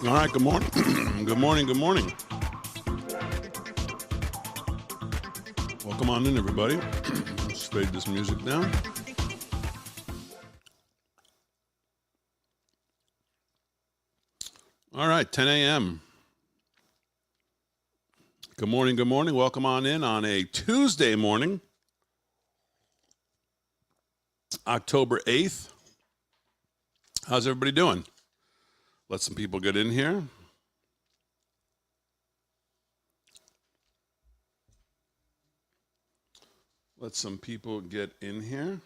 All right, good morning. Good morning, good morning. Welcome on in, everybody. Let's fade this music down. All right, 10 a.m. Good morning, good morning. Welcome on in on a Tuesday morning, October 8th. How's everybody doing? Let some people get in here. Let some people get in here.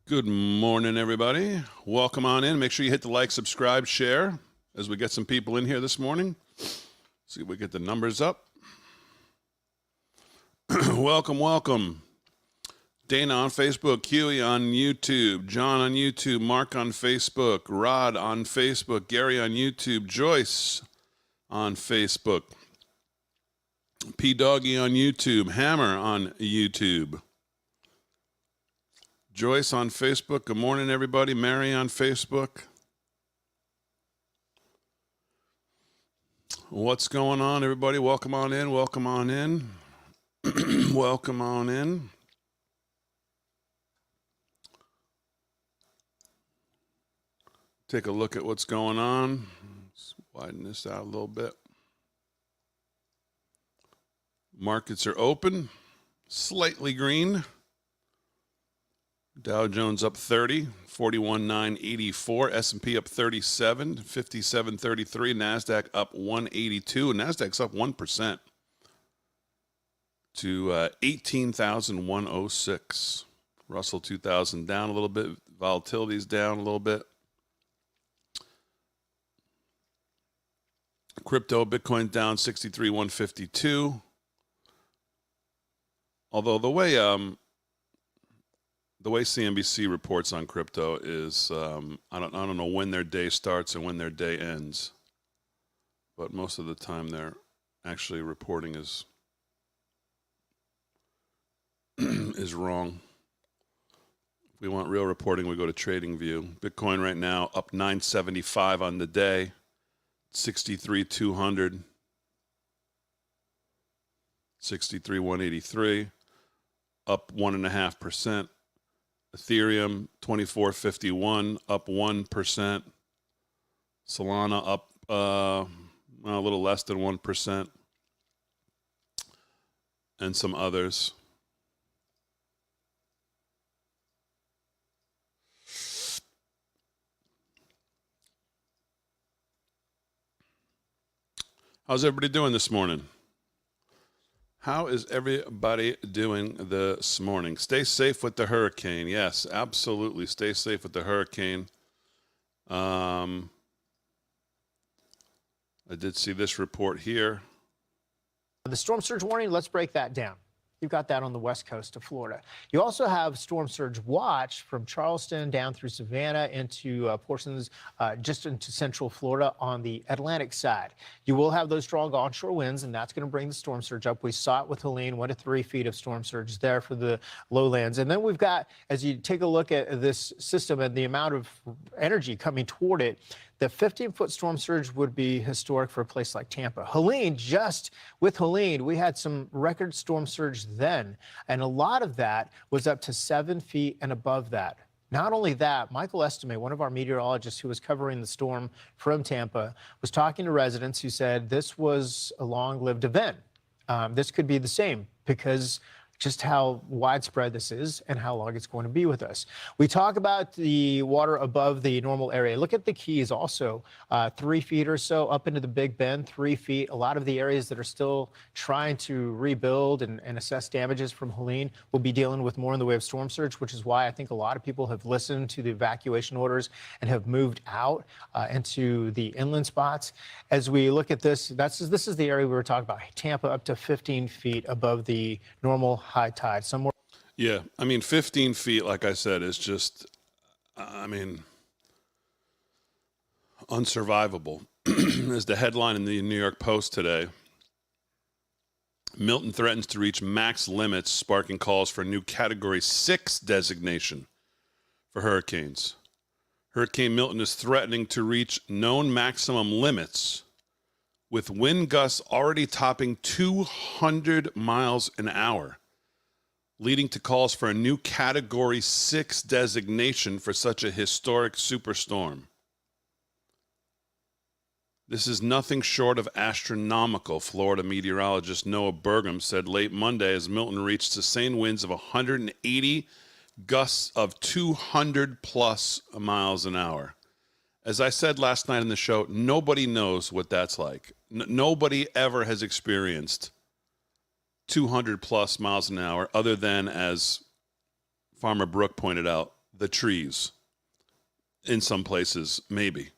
Good morning, everybody. Welcome on in. Make sure you hit the like, subscribe, share as we get some people in here this morning. See if we get the numbers up. Welcome, welcome. Dana on Facebook, Huey on YouTube, John on YouTube, Mark on Facebook, Rod on Facebook, Gary on YouTube, Joyce on Facebook, P Doggy on YouTube, Hammer on YouTube, Joyce on Facebook. Good morning, everybody. Mary on Facebook. What's going on, everybody? Welcome on in. Welcome on in. Welcome on in. Take a look at what's going on. Let's widen this out a little bit. Markets are open, slightly green. Dow Jones up 30, 41,984. S&P up 37, 57.33. NASDAQ up 182. NASDAQ's up 1% to 18,106. Russell 2000 down a little bit. Volatility's down a little bit. Crypto, Bitcoin down 63,152. Although the way CNBC reports on crypto is I don't know when their day starts and when their day ends, but most of the time they're actually reporting is wrong. If we want real reporting, we go to TradingView. Bitcoin right now up 975 on the day. 63,200, 63,183, up 1.5%. Ethereum 2451, up 1%. Solana up a little less than 1%, and some others. How's everybody doing this morning? How is everybody doing this morning? Stay safe with the hurricane. Yes, absolutely. Stay safe with the hurricane. I did see this report here. The storm surge warning, let's break that down. You've got that on the west coast of Florida. You also have storm surge watch from Charleston down through Savannah into portions just into central Florida on the Atlantic side. You will have those strong onshore winds, and that's going to bring the storm surge up. We saw it with Helene, 1 to 3 feet of storm surge there for the lowlands. And then we've got, as you take a look at this system and the amount of energy coming toward it, the 15-foot storm surge would be historic for a place like Tampa. Helene, just with Helene, we had some record storm surge then, and a lot of that was up to 7 feet and above that. Not only that, Michael Estime, one of our meteorologists who was covering the storm from Tampa, was talking to residents who said this was a long-lived event. This could be the same because just how widespread this is and how long it's going to be with us. We talk about the water above the normal area. Look at the Keys also, 3 feet or so up into the Big Bend, 3 feet. A lot of the areas that are still trying to rebuild and assess damages from Helene will be dealing with more in the way of storm surge, which is why I think a lot of people have listened to the evacuation orders and have moved out into the inland spots. As we look at this, this is the area we were talking about, Tampa up to 15 feet above the normal high tide. Somewhere. Yeah, I mean, 15 feet, like I said, is just, I mean, unsurvivable. Is the headline in the New York Post today. Milton threatens to reach max limits, sparking calls for a new Category 6 designation for hurricanes. Hurricane Milton is threatening to reach known maximum limits, with wind gusts already topping 200 miles an hour, leading to calls for a new Category 6 designation for such a historic superstorm. This is nothing short of astronomical, Florida meteorologist Noah Burgum said late Monday as Milton reached sustained winds of 180, gusts of 200 plus miles an hour. As I said last night in the show, nobody knows what that's like. Nobody ever has experienced 200 plus miles an hour other than, as Farmer Brooke pointed out, the trees. In some places, maybe.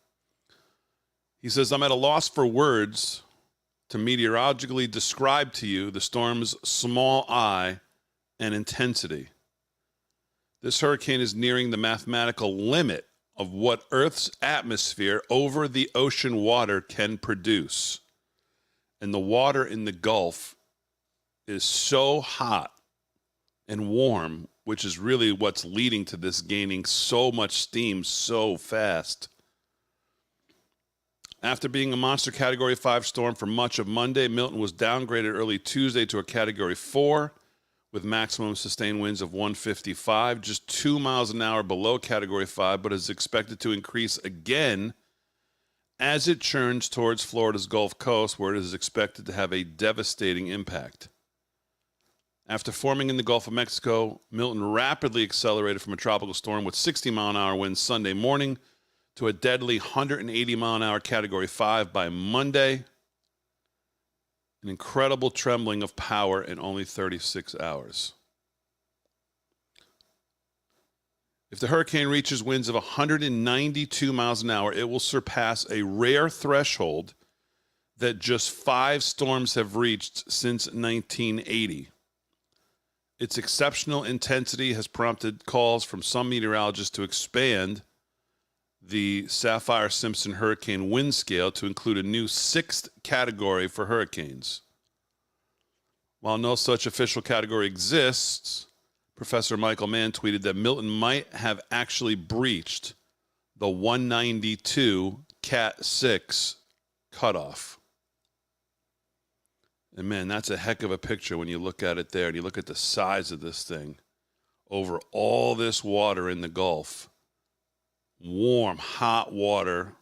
He says, I'm at a loss for words to meteorologically describe to you the storm's small eye and intensity. This hurricane is nearing the mathematical limit of what Earth's atmosphere over the ocean water can produce. And the water in the Gulf is so hot and warm, which is really what's leading to this gaining so much steam so fast. After being a monster Category 5 storm for much of Monday, Milton was downgraded early Tuesday to a Category 4 with maximum sustained winds of 155, just 2 miles an hour below Category 5, but is expected to increase again as it churns towards Florida's Gulf Coast, where it is expected to have a devastating impact. After forming in the Gulf of Mexico, Milton rapidly accelerated from a tropical storm with 60-mile-an-hour winds Sunday morning to a deadly 180-mile-an-hour Category 5 by Monday. An incredible trembling of power in only 36 hours. If the hurricane reaches winds of 192 miles an hour, it will surpass a rare threshold that just 5 storms have reached since 1980. Its exceptional intensity has prompted calls from some meteorologists to expand the Saffir-Simpson hurricane wind scale to include a new 6th category for hurricanes. While no such official category exists, Professor Michael Mann tweeted that Milton might have actually breached the 192 Cat 6 cutoff. And man, that's a heck of a picture when you look at it there and you look at the size of this thing over all this water in the Gulf. Warm, hot water,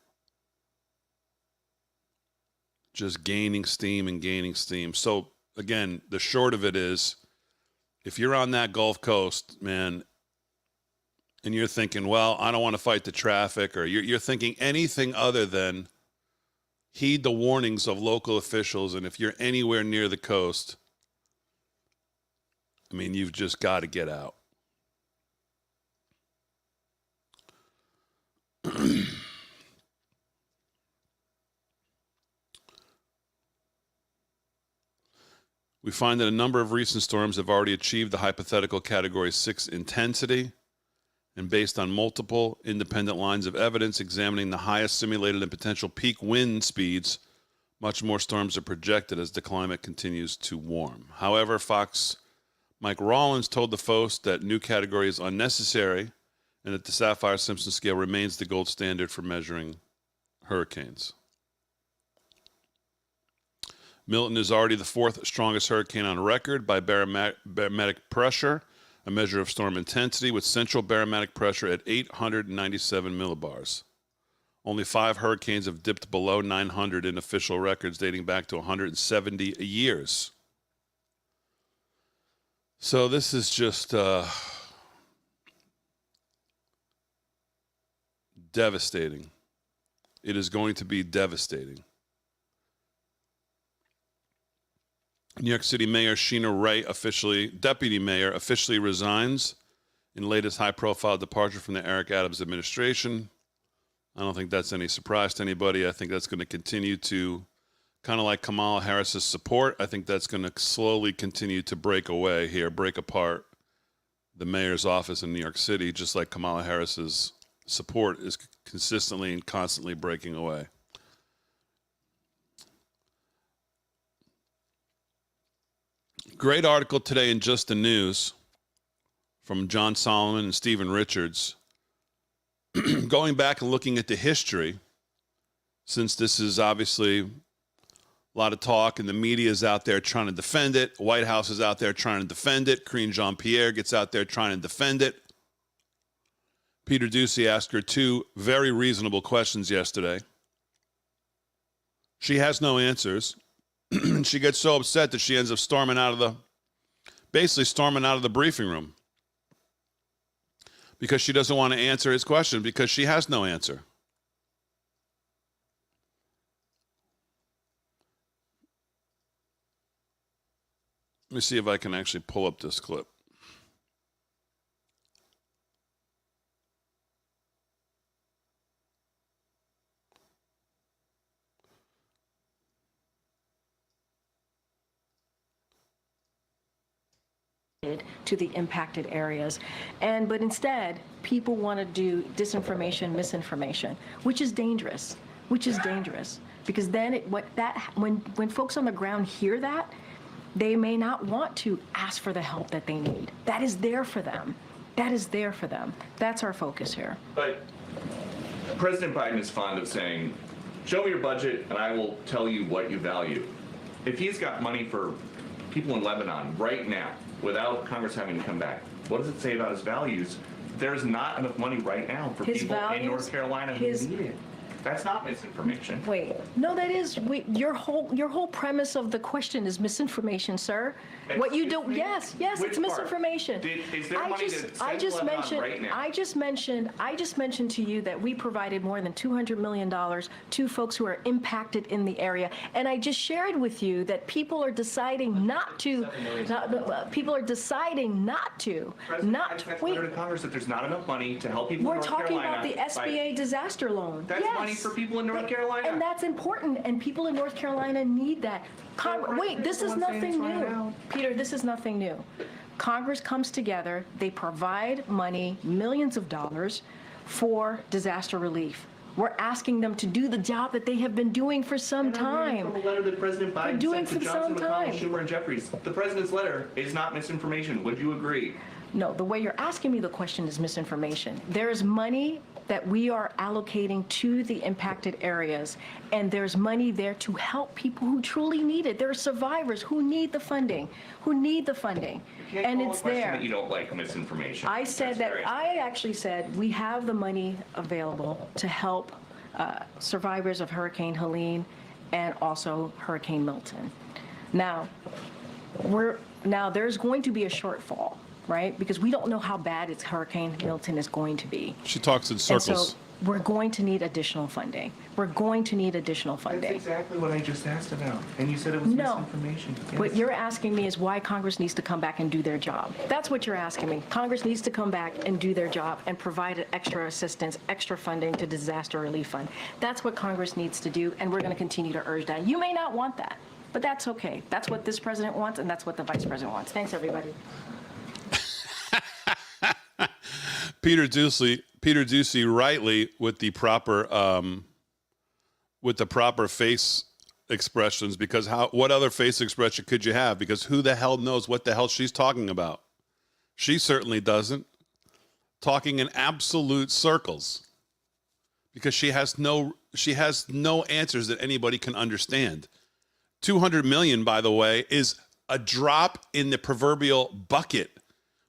just gaining steam and gaining steam. So again, the short of it is, if you're on that Gulf Coast, man, and you're thinking, well, I don't want to fight the traffic, or you're thinking anything other than heed the warnings of local officials, and if you're anywhere near the coast, I mean, you've just got to get out. We find that a number of recent storms have already achieved the hypothetical Category 6 intensity, and based on multiple independent lines of evidence examining the highest simulated and potential peak wind speeds, much more storms are projected as the climate continues to warm. However, Fox Mike Rollins told the Post that new category is unnecessary and that the Saffir-Simpson scale remains the gold standard for measuring hurricanes. Milton is already the 4th strongest hurricane on record by barometric pressure, a measure of storm intensity, with central barometric pressure at 897 millibars. Only 5 hurricanes have dipped below 900 in official records dating back to 170 years. So this is just devastating. It is going to be devastating. New York City Mayor Sheena Wright, deputy mayor, officially resigns in latest high-profile departure from the Eric Adams administration. I don't think that's any surprise to anybody. I think that's going to continue to, kind of like Kamala Harris's support, I think that's going to slowly continue to break away here, break apart the mayor's office in New York City, just like Kamala Harris's support is consistently and constantly breaking away. Great article today in Just the News from John Solomon and Stephen Richards going back and looking at the history, since this is obviously a lot of talk and the media is out there trying to defend it, White House is out there trying to defend it, Karine Jean-Pierre gets out there trying to defend it. Peter Doocy asked her 2 very reasonable questions yesterday. She has no answers. She gets so upset that she ends up basically storming out of the briefing room because she doesn't want to answer his question because she has no answer. Let me see if I can actually pull up this clip. To the impacted areas, but instead people want to do disinformation, misinformation, which is dangerous, because then when folks on the ground hear that, they may not want to ask for the help that they need. That is there for them. That's our focus here. But President Biden is fond of saying, show me your budget and I will tell you what you value. If he's got money for people in Lebanon right now, without Congress having to come back, what does it say about his values? There's not enough money right now for people in North Carolina who need it. That's not misinformation. Wait, no, that is your whole premise of the question is misinformation, sir. What you do? Yes, it's misinformation. Is there money to send Lebanon right now? I just mentioned to you that we provided more than $200 million to folks who are impacted in the area, and I just shared with you that people are deciding not to. People are deciding not to. Wait. To Congress that there's not enough money to help people in North Carolina. We're talking about the SBA disaster loan. That's money for people in North Carolina. And that's important, and people in North Carolina need that. Wait, this is nothing new. Peter, this is nothing new. Congress comes together, they provide money, millions of dollars, for disaster relief. We're asking them to do the job that they have been doing for some time. From a letter that President Biden sent to Johnson, McConnell, Schumer, and Jeffries. The president's letter is not misinformation. Would you agree? No, the way you're asking me the question is misinformation. There is money that we are allocating to the impacted areas, and there's money there to help people who truly need it. There are survivors who need the funding, and it's there. That you don't like misinformation. I actually said we have the money available to help survivors of Hurricane Helene and also Hurricane Milton. Now, there's going to be a shortfall, right? Because we don't know how bad Hurricane Milton is going to be. She talks in circles. And so we're going to need additional funding. That's exactly what I just asked about. And you said it was misinformation. Yes. What you're asking me is why Congress needs to come back and do their job. That's what you're asking me. Congress needs to come back and do their job and provide extra assistance, extra funding to disaster relief fund. That's what Congress needs to do, and we're going to continue to urge that. You may not want that, but that's okay. That's what this president wants, and that's what the vice president wants. Thanks, everybody. Peter Doocy, rightly with the proper face expressions, because what other face expression could you have? Because who the hell knows what the hell she's talking about? She certainly doesn't. Talking in absolute circles, because she has no answers that anybody can understand. 200 million, by the way, is a drop in the proverbial bucket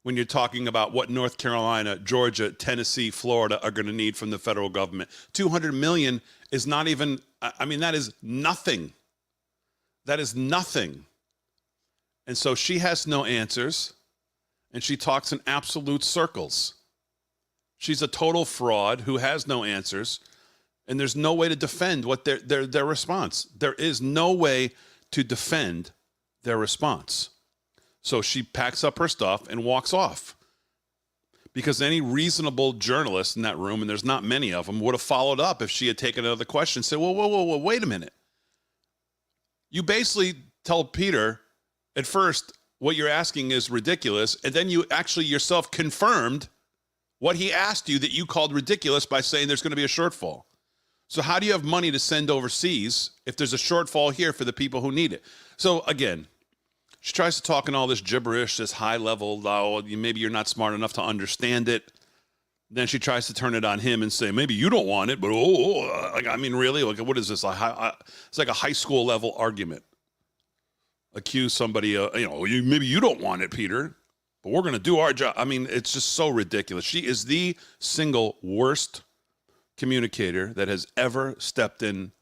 when you're talking about what North Carolina, Georgia, Tennessee, Florida are going to need from the federal government. 200 million is not even, that is nothing. That is nothing. And so she has no answers, and she talks in absolute circles. She's a total fraud who has no answers, and there's no way to defend what their response. There is no way to defend their response. So she packs up her stuff and walks off, because any reasonable journalist in that room, and there's not many of them, would have followed up if she had taken another question and said, whoa, wait a minute. You basically tell Peter at first what you're asking is ridiculous, and then you actually yourself confirmed what he asked you that you called ridiculous by saying there's going to be a shortfall. So how do you have money to send overseas if there's a shortfall here for the people who need it? So again, she tries to talk in all this gibberish, this high level, maybe you're not smart enough to understand it. Then she tries to turn it on him and say, maybe you don't want it, but like, I mean, really? Like, what is this? It's like a high school level argument. Accuse somebody, maybe you don't want it, Peter, but we're going to do our job. I mean, it's just so ridiculous. She is the single worst communicator that has ever stepped in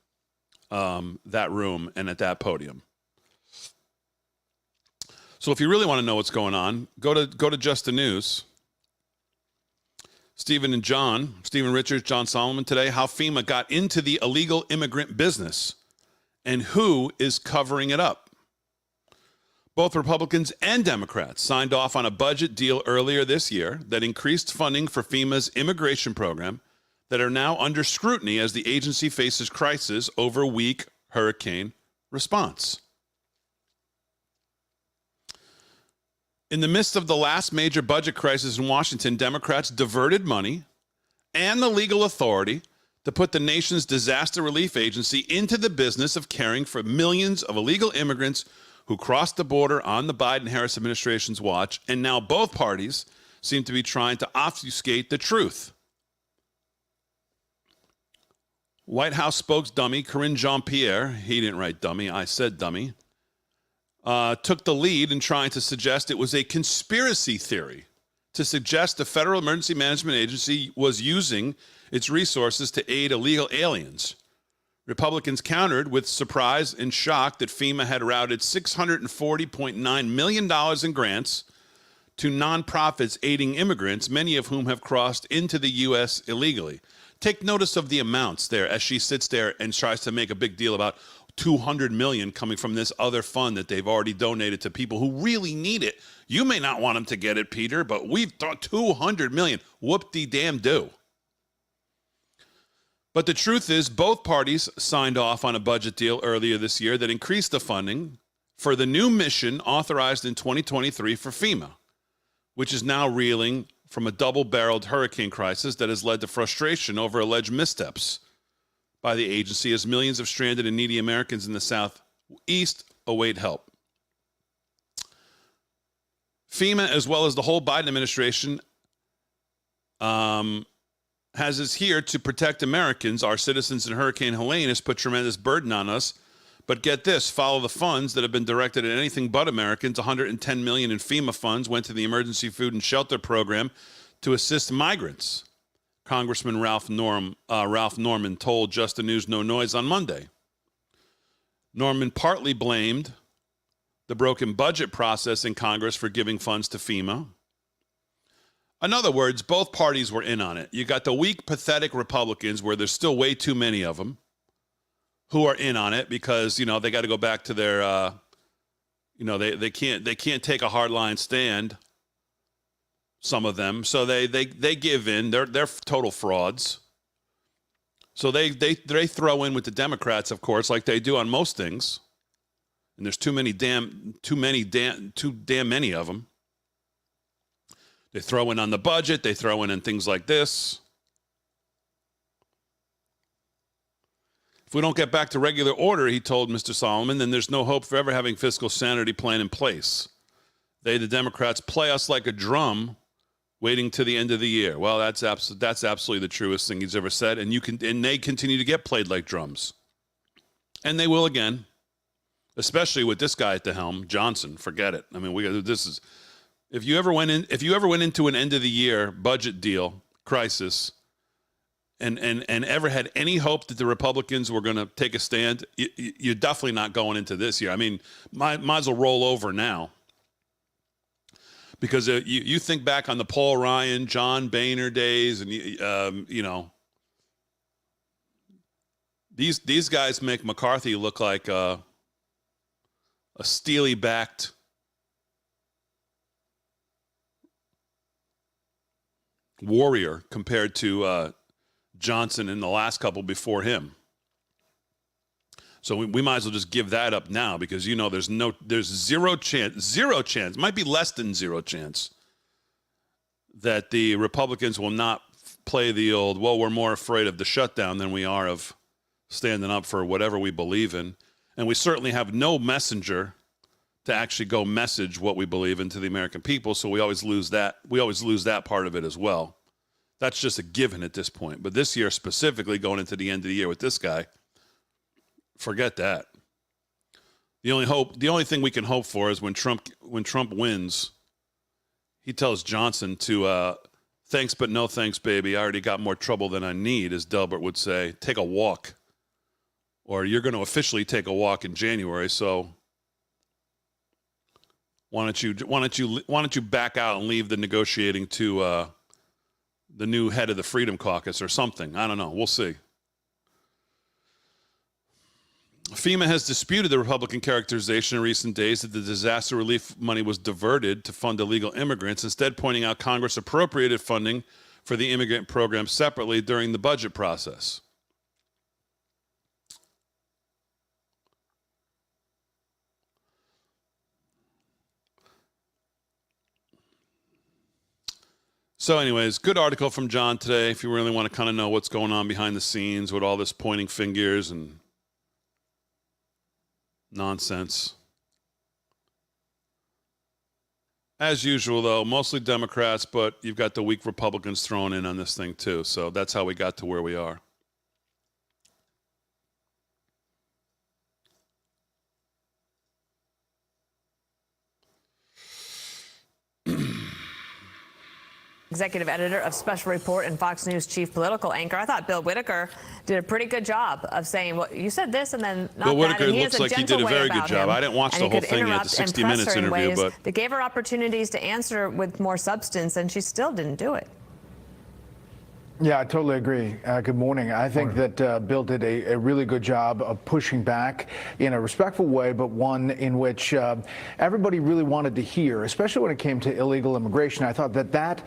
that room and at that podium. So if you really want to know what's going on, go to Just the News. Stephen Richards, John Solomon today, how FEMA got into the illegal immigrant business and who is covering it up. Both Republicans and Democrats signed off on a budget deal earlier this year that increased funding for FEMA's immigration program that are now under scrutiny as the agency faces crisis over weak hurricane response. In the midst of the last major budget crisis in Washington, Democrats diverted money and the legal authority to put the nation's disaster relief agency into the business of caring for millions of illegal immigrants who crossed the border on the Biden-Harris administration's watch, and now both parties seem to be trying to obfuscate the truth. White House spokesdummy Karine Jean-Pierre, he didn't write dummy, I said dummy, took the lead in trying to suggest it was a conspiracy theory to suggest the Federal Emergency Management Agency was using its resources to aid illegal aliens. Republicans countered with surprise and shock that FEMA had routed $640.9 million in grants to nonprofits aiding immigrants, many of whom have crossed into the U.S. illegally. Take notice of the amounts there as she sits there and tries to make a big deal about $200 million coming from this other fund that they've already donated to people who really need it. You may not want them to get it, Peter, but we've thought $200 million. Whoop-de-damn-do. But the truth is, both parties signed off on a budget deal earlier this year that increased the funding for the new mission authorized in 2023 for FEMA, which is now reeling from a double-barreled hurricane crisis that has led to frustration over alleged missteps by the agency as millions of stranded and needy Americans in the Southeast await help. FEMA, as well as the whole Biden administration, is here to protect Americans. Our citizens in Hurricane Helene has put tremendous burden on us. But get this, follow the funds that have been directed at anything but Americans. $110 million in FEMA funds went to the Emergency Food and Shelter Program to assist migrants. Congressman Ralph Norman told Just the News No Noise on Monday. Norman partly blamed the broken budget process in Congress for giving funds to FEMA. In other words, both parties were in on it. You got the weak, pathetic Republicans, where there's still way too many of them, who are in on it because, they got to go back to their, they can't take a hardline stand. Some of them, so they give in. They're total frauds. So they throw in with the Democrats, of course, like they do on most things. And there's too damn many of them. They throw in on the budget. They throw in things like this. If we don't get back to regular order, he told Mr. Solomon, then there's no hope for ever having fiscal sanity plan in place. The Democrats, play us like a drum, waiting to the end of the year. Well, that's absolutely the truest thing he's ever said, and they continue to get played like drums, and they will again, especially with this guy at the helm, Johnson. Forget it. I mean, if you ever went into an end of the year budget deal crisis, and ever had any hope that the Republicans were going to take a stand, you're definitely not going into this year. I mean, might as well roll over now. Because you think back on the Paul Ryan, John Boehner days, and these guys make McCarthy look like a steely-backed warrior compared to Johnson and the last couple before him. So we might as well just give that up now because, there's zero chance, might be less than zero chance that the Republicans will not play the old, well, we're more afraid of the shutdown than we are of standing up for whatever we believe in. And we certainly have no messenger to actually go message what we believe in to the American people. So we always lose that. We always lose that part of it as well. That's just a given at this point. But this year specifically, going into the end of the year with this guy, forget that. The only thing we can hope for is when Trump wins, he tells Johnson to thanks but no thanks, baby. I already got more trouble than I need, as Delbert would say. Take a walk, or you're going to officially take a walk in January. So why don't you back out and leave the negotiating to the new head of the Freedom Caucus or something? I don't know. We'll see. FEMA has disputed the Republican characterization in recent days that the disaster relief money was diverted to fund illegal immigrants, instead pointing out Congress appropriated funding for the immigrant program separately during the budget process. So anyways, good article from John today if you really want to kind of know what's going on behind the scenes with all this pointing fingers and nonsense. As usual, though, mostly Democrats, but you've got the weak Republicans thrown in on this thing, too. So that's how we got to where we are. Executive editor of Special Report and Fox News chief political anchor. I thought Bill Whitaker did a pretty good job of saying, well, you said this and then not Bill that. Whitaker And he looks has a like he gentle did a way very good about job. him. I didn't watch And the he whole could thing. He had the interrupt 60 and press minutes her in interview, ways but that gave her opportunities to answer with more substance, and she still didn't do it. Yeah, I totally agree. Good morning. I think that Bill did a really good job of pushing back in a respectful way, but one in which everybody really wanted to hear, especially when it came to illegal immigration. I thought that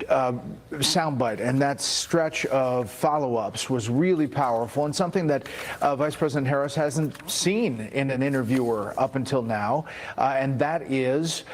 soundbite and that stretch of follow-ups was really powerful and something that Vice President Harris hasn't seen in an interviewer up until now. And that is,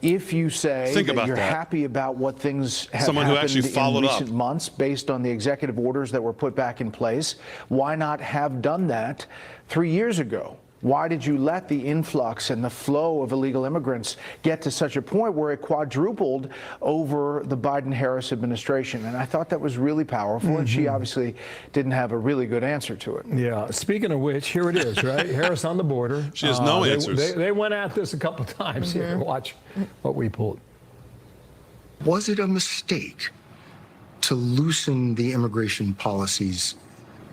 if you say that you're happy about what things have happened in recent months, based on the executive orders that were put back in place, why not have done that 3 years ago? Why did you let the influx and the flow of illegal immigrants get to such a point where it quadrupled over the Biden-Harris administration? And I thought that was really powerful, and she obviously didn't have a really good answer to it. Yeah. Speaking of which, here it is, right? Harris on the border. She has no answers. They went at this a couple times here. Watch what we pulled. Was it a mistake to loosen the immigration policies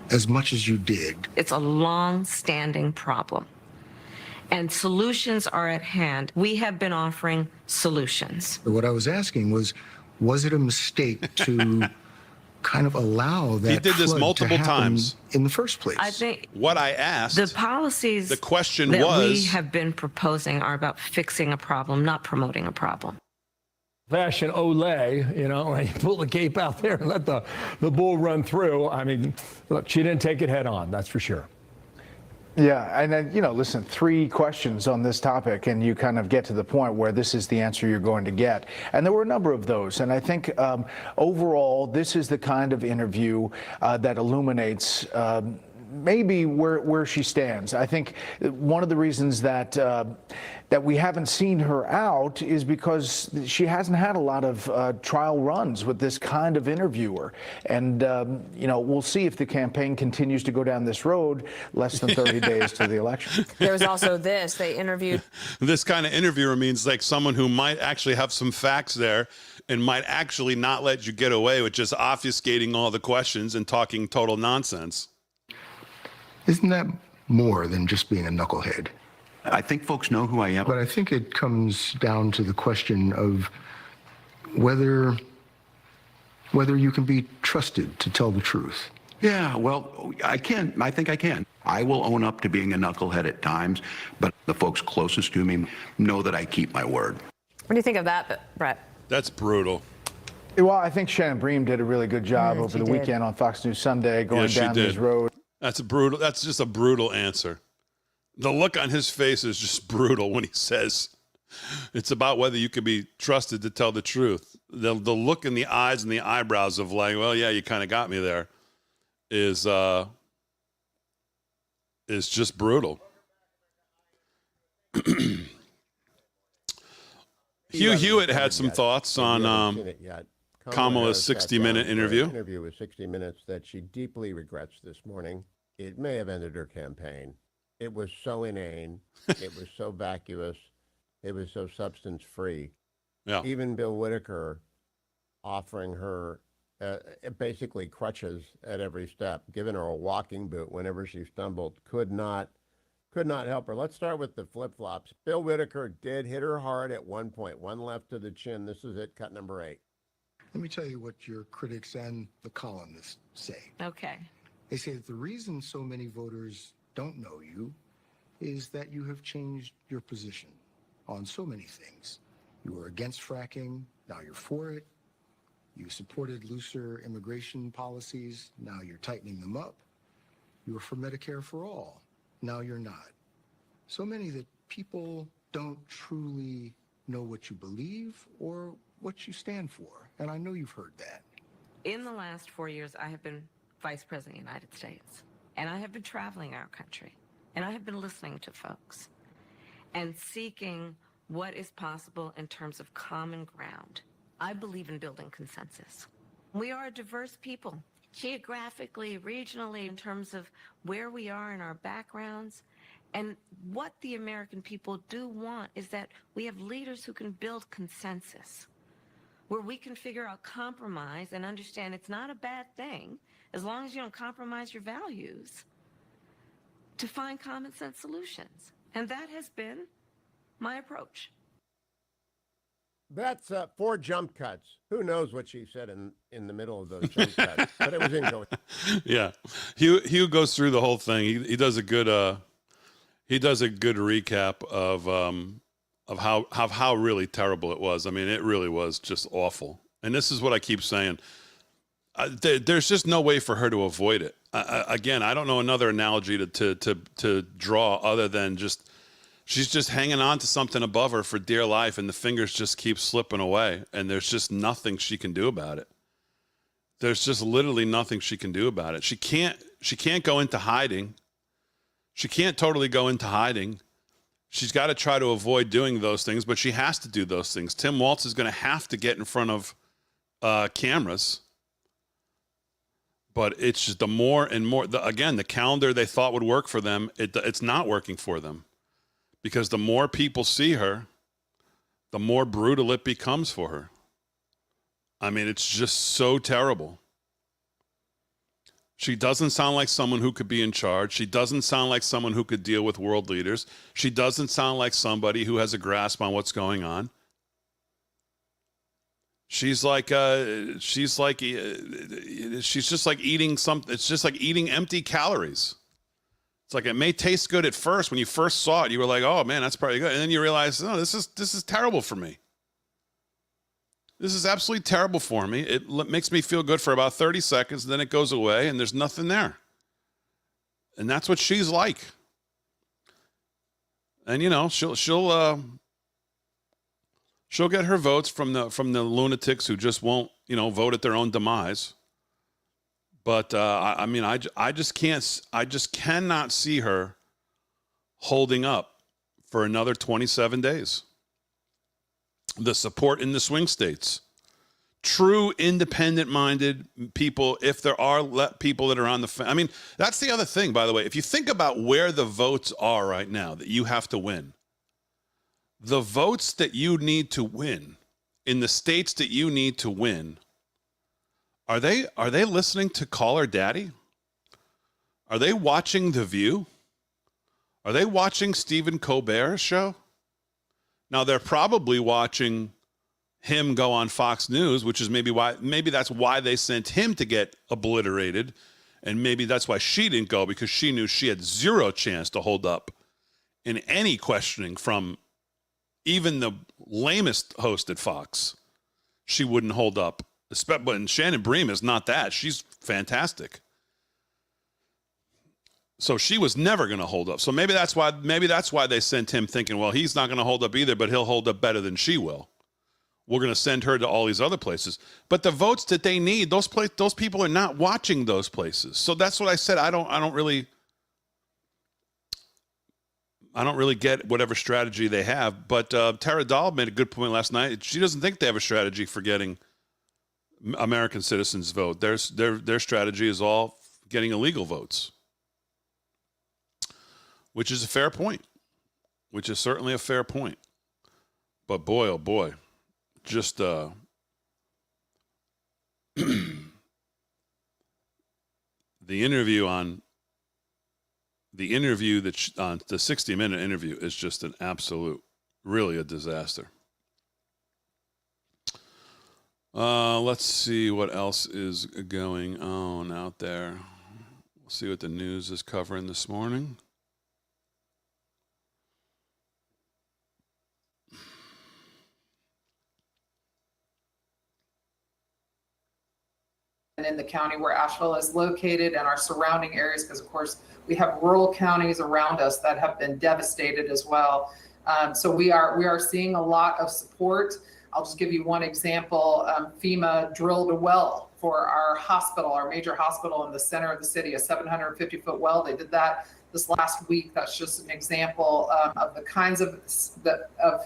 as much as you did? It's a long-standing problem, and solutions are at hand. We have been offering solutions. What I was asking was it a mistake to kind of allow that he did this flood multiple to happen times in the first place? I think what I asked, the policies the question that was, we have been proposing are about fixing a problem, not promoting a problem. Fashion Olay, and you pull the cape out there and let the bull run through. I mean, look, she didn't take it head on, that's for sure. Yeah, and then, listen, 3 questions on this topic, and you kind of get to the point where this is the answer you're going to get. And there were a number of those. And I think overall, this is the kind of interview that illuminates maybe where she stands. I think one of the reasons that we haven't seen her out is because she hasn't had a lot of trial runs with this kind of interviewer. And, we'll see if the campaign continues to go down this road less than 30 days to the election. There was also this. They interviewed. This kind of interviewer means like someone who might actually have some facts there and might actually not let you get away with just obfuscating all the questions and talking total nonsense. Isn't that more than just being a knucklehead? I think folks know who I am. But I think it comes down to the question of whether you can be trusted to tell the truth. Yeah, well, I can. I think I can. I will own up to being a knucklehead at times, but the folks closest to me know that I keep my word. What do you think of that, Brett? That's brutal. Well, I think Shannon Bream did a really good job over the weekend on Fox News Sunday going down this road. That's brutal. That's just a brutal answer. The look on his face is just brutal when he says it's about whether you can be trusted to tell the truth. The look in the eyes and the eyebrows of like, well, yeah, you kind of got me there, is just brutal. Hugh Hewitt had some thoughts on Kamala's Harris sat 60-minute down for an interview. interview with 60 Minutes that she deeply regrets this morning. It may have ended her campaign. It was so inane. It was so vacuous. It was so substance-free. Yeah. Even Bill Whitaker offering her basically crutches at every step, giving her a walking boot whenever she stumbled, could not help her. Let's start with the flip-flops. Bill Whitaker did hit her hard at one point, one left to the chin. This is it, cut number 8. Let me tell you what your critics and the columnists say. Okay. They say that the reason so many voters don't know you is that you have changed your position on so many things. You were against fracking, now you're for it. You supported looser immigration policies, now you're tightening them up. You were for Medicare for all, now you're not. So many that people don't truly know what you believe or what you stand for, and I know you've heard that. In the last 4 years, I have been Vice President of the United States, and I have been traveling our country, and I have been listening to folks and seeking what is possible in terms of common ground. I believe in building consensus. We are a diverse people, geographically, regionally, in terms of where we are in our backgrounds. And what the American people do want is that we have leaders who can build consensus, where we can figure out compromise and understand it's not a bad thing, as long as you don't compromise your values, to find common sense solutions. And that has been my approach. That's 4 jump cuts. Who knows what she said in the middle of those jump cuts? But it was ingoing. Yeah, Hugh goes through the whole thing. He does a good recap of how really terrible it was. I mean, it really was just awful. And this is what I keep saying. There's just no way for her to avoid it. Again, I don't know another analogy to draw other than just she's just hanging on to something above her for dear life, and the fingers just keep slipping away, and there's just nothing she can do about it. There's just literally nothing she can do about it. She can't go into hiding. She can't totally go into hiding. She's got to try to avoid doing those things, but she has to do those things. Tim Walz is going to have to get in front of cameras. But it's just the more and more, again, the calendar they thought would work for them, it's not working for them. Because the more people see her, the more brutal it becomes for her. I mean, it's just so terrible. She doesn't sound like someone who could be in charge. She doesn't sound like someone who could deal with world leaders. She doesn't sound like somebody who has a grasp on what's going on. She's just like eating something. It's just like eating empty calories. It's like it may taste good at first. When you first saw it, you were like, "Oh man, that's probably good," and then you realize, "No, this is terrible for me. This is absolutely terrible for me. It makes me feel good for about 30 seconds, and then it goes away, and there's nothing there." And that's what she's like. And you know, she'll get her votes from the lunatics who just won't, vote at their own demise. But I mean, I just cannot see her holding up for another 27 days. The support in the swing states, true independent-minded people, if there are people that are on the fence. I mean, that's the other thing, by the way. If you think about where the votes are right now that you have to win, the votes that you need to win in the states that you need to win, are they listening to Call Her Daddy? Are they watching The View? Are they watching Stephen Colbert's show? Now they're probably watching him go on Fox News, which is maybe that's why they sent him to get obliterated, and maybe that's why she didn't go, because she knew she had zero chance to hold up in any questioning from even the lamest host at Fox. She wouldn't hold up. But Shannon Bream is not that. She's fantastic. So she was never going to hold up. So maybe that's why they sent him, thinking, well, he's not going to hold up either, but he'll hold up better than she will. We're going to send her to all these other places. But the votes that they need, those people are not watching those places. So that's what I said. I don't really get whatever strategy they have. But Tara Dahl made a good point last night. She doesn't think they have a strategy for getting American citizens vote. Their strategy is all getting illegal votes, which is a fair point, which is certainly a fair point. But boy, oh boy, just the interview on the 60-minute interview is just an absolute, really a disaster. Let's see what else is going on out there. We'll see what the news is covering this morning. And in the county where Asheville is located and our surrounding areas, because of course we have rural counties around us that have been devastated as well. So we are seeing a lot of support. I'll just give you one example. FEMA drilled a well for our hospital, our major hospital in the center of the city, a 750-foot well. They did that this last week. That's just an example of the kinds of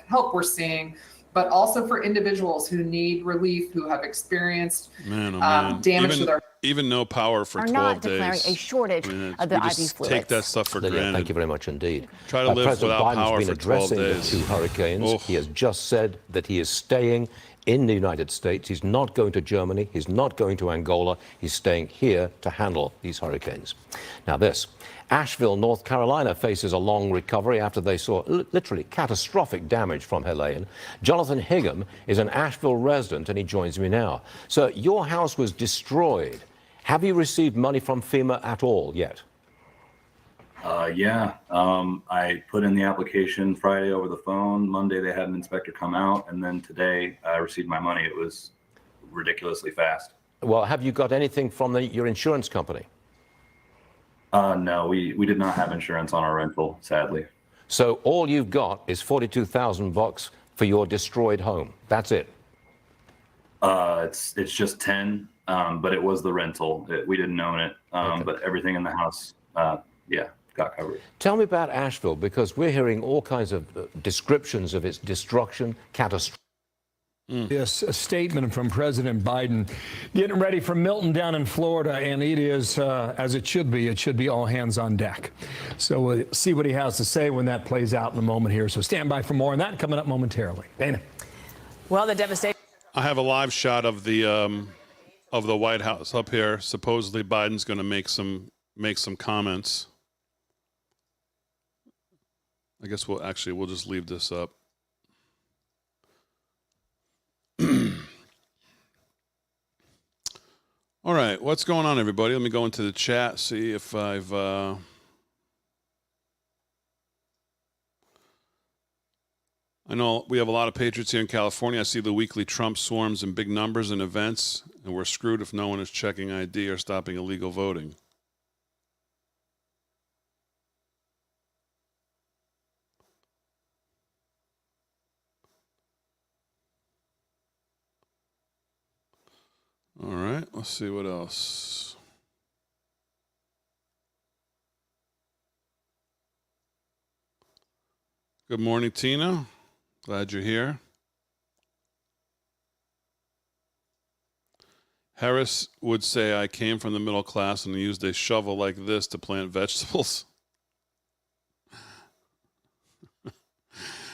help we're seeing, but also for individuals who need relief, who have experienced damage to their... Even no power for 12 days. Are not declaring a shortage of the IV fluids. Take that stuff for granted. Thank you very much indeed. Try to live President without Biden's power been for 12 addressing days. the two hurricanes. He has just said that he is staying in the United States. He's not going to Germany. He's not going to Angola. He's staying here to handle these hurricanes. Now this. Asheville, North Carolina faces a long recovery after they saw literally catastrophic damage from Helene. Jonathan Higham is an Asheville resident and he joins me now. So your house was destroyed. Have you received money from FEMA at all yet? Yeah. I put in the application Friday over the phone. Monday they had an inspector come out, and then today I received my money. It was ridiculously fast. Well, have you got anything from your insurance company? No, we did not have insurance on our rental, sadly. So all you've got is $42,000 for your destroyed home. That's it. It's just 10, but it was the rental. We didn't own it, Okay. but everything in the house, yeah, got covered. Tell me about Asheville, because we're hearing all kinds of descriptions of its destruction, catastrophe. Yes, a statement from President Biden getting ready for Milton down in Florida, and it is, as it should be. It should be all hands on deck. So we'll see what he has to say when that plays out in a moment here. So stand by for more on that coming up momentarily. Dana. Well, the devastation. I have a live shot of the White House up here. Supposedly Biden's going to make some comments. I guess we'll just leave this up. All right, what's going on, everybody? Let me go into the chat, see if I've I know we have a lot of patriots here in California. I see the weekly Trump swarms in big numbers and events, and we're screwed if no one is checking ID or stopping illegal voting. All right, let's see what else. Good morning, Tina. Glad you're here. Harris would say, I came from the middle class and used a shovel like this to plant vegetables.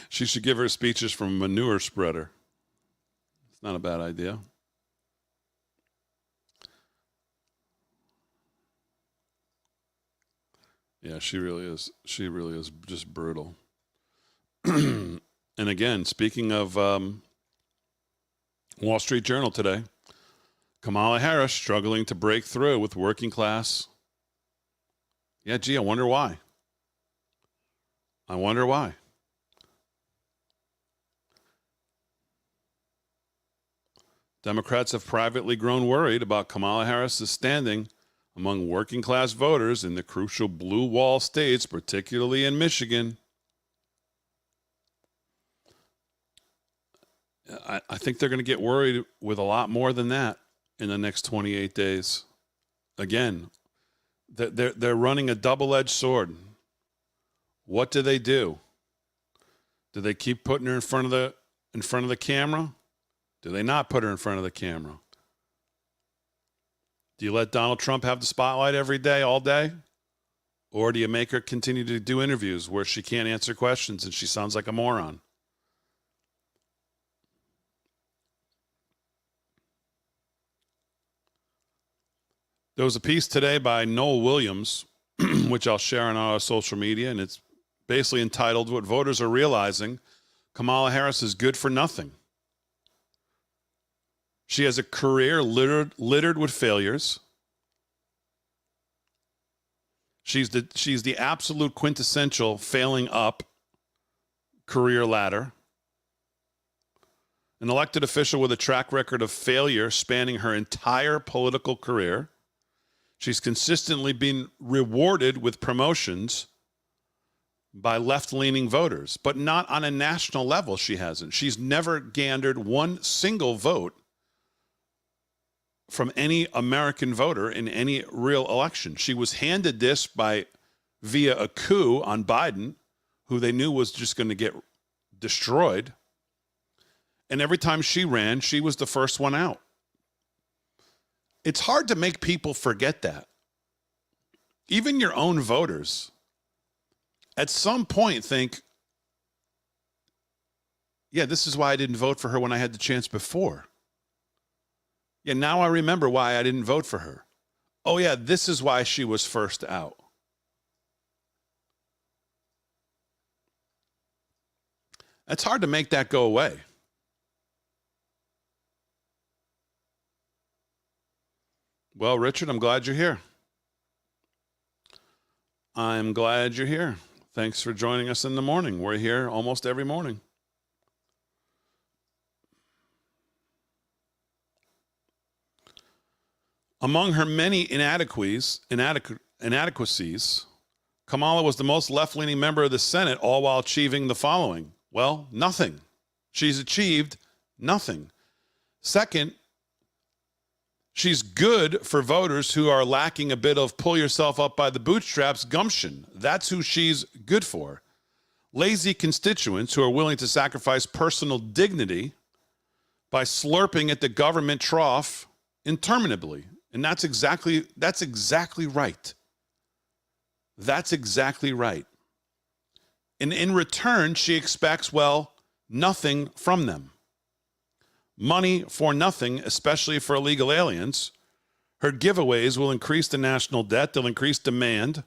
She should give her speeches from a manure spreader. It's not a bad idea. Yeah, she really is. She really is just brutal. And again, speaking of Wall Street Journal today, Kamala Harris struggling to break through with working class. Yeah, gee, I wonder why. I wonder why. Democrats have privately grown worried about Kamala Harris's standing among working class voters in the crucial blue wall states, particularly in Michigan. I think they're going to get worried with a lot more than that in the next 28 days. Again, they're running a double-edged sword. What do? Do they keep putting her in front of the camera? Do they not put her in front of the camera? Do you let Donald Trump have the spotlight every day, all day? Or do you make her continue to do interviews where she can't answer questions and she sounds like a moron? There was a piece today by Noel Williams, which I'll share on our social media, and it's basically entitled, "What Voters Are Realizing, Kamala Harris is Good for Nothing." She has a career littered with failures. She's the absolute quintessential failing up career ladder. An elected official with a track record of failure spanning her entire political career. She's consistently been rewarded with promotions by left-leaning voters, but not on a national level. She hasn't. She's never garnered one single vote from any American voter in any real election. She was handed this via a coup on Biden, who they knew was just going to get destroyed. And every time she ran, she was the first one out. It's hard to make people forget that. Even your own voters at some point think, yeah, this is why I didn't vote for her when I had the chance before. Yeah, now I remember why I didn't vote for her. Oh, yeah, this is why she was first out. It's hard to make that go away. Well, Richard, I'm glad you're here. I'm glad you're here. Thanks for joining us in the morning. We're here almost every morning. Among her many inadequacies, Kamala was the most left-leaning member of the Senate, all while achieving the following. Well, nothing. She's achieved nothing. Second, she's good for voters who are lacking a bit of pull yourself up by the bootstraps gumption. That's who she's good for. Lazy constituents who are willing to sacrifice personal dignity by slurping at the government trough interminably. And that's exactly right. That's exactly right. And in return, she expects, well, nothing from them. Money for nothing, especially for illegal aliens. Her giveaways will increase the national debt. They'll increase demand,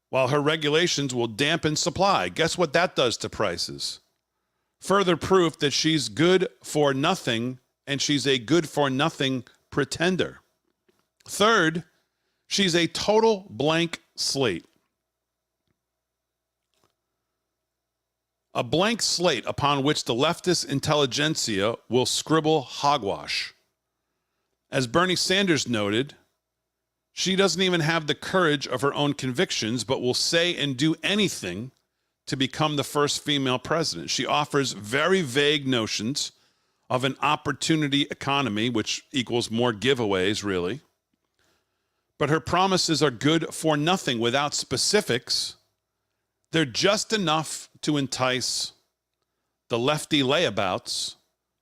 while her regulations will dampen supply. Guess what that does to prices? Further proof that she's good for nothing, and she's a good for nothing pretender. Third, she's a total blank slate. A blank slate upon which the leftist intelligentsia will scribble hogwash. As Bernie Sanders noted, she doesn't even have the courage of her own convictions, but will say and do anything to become the first female president. She offers very vague notions of an opportunity economy, which equals more giveaways, really. But her promises are good for nothing without specifics. They're just enough to entice the lefty layabouts,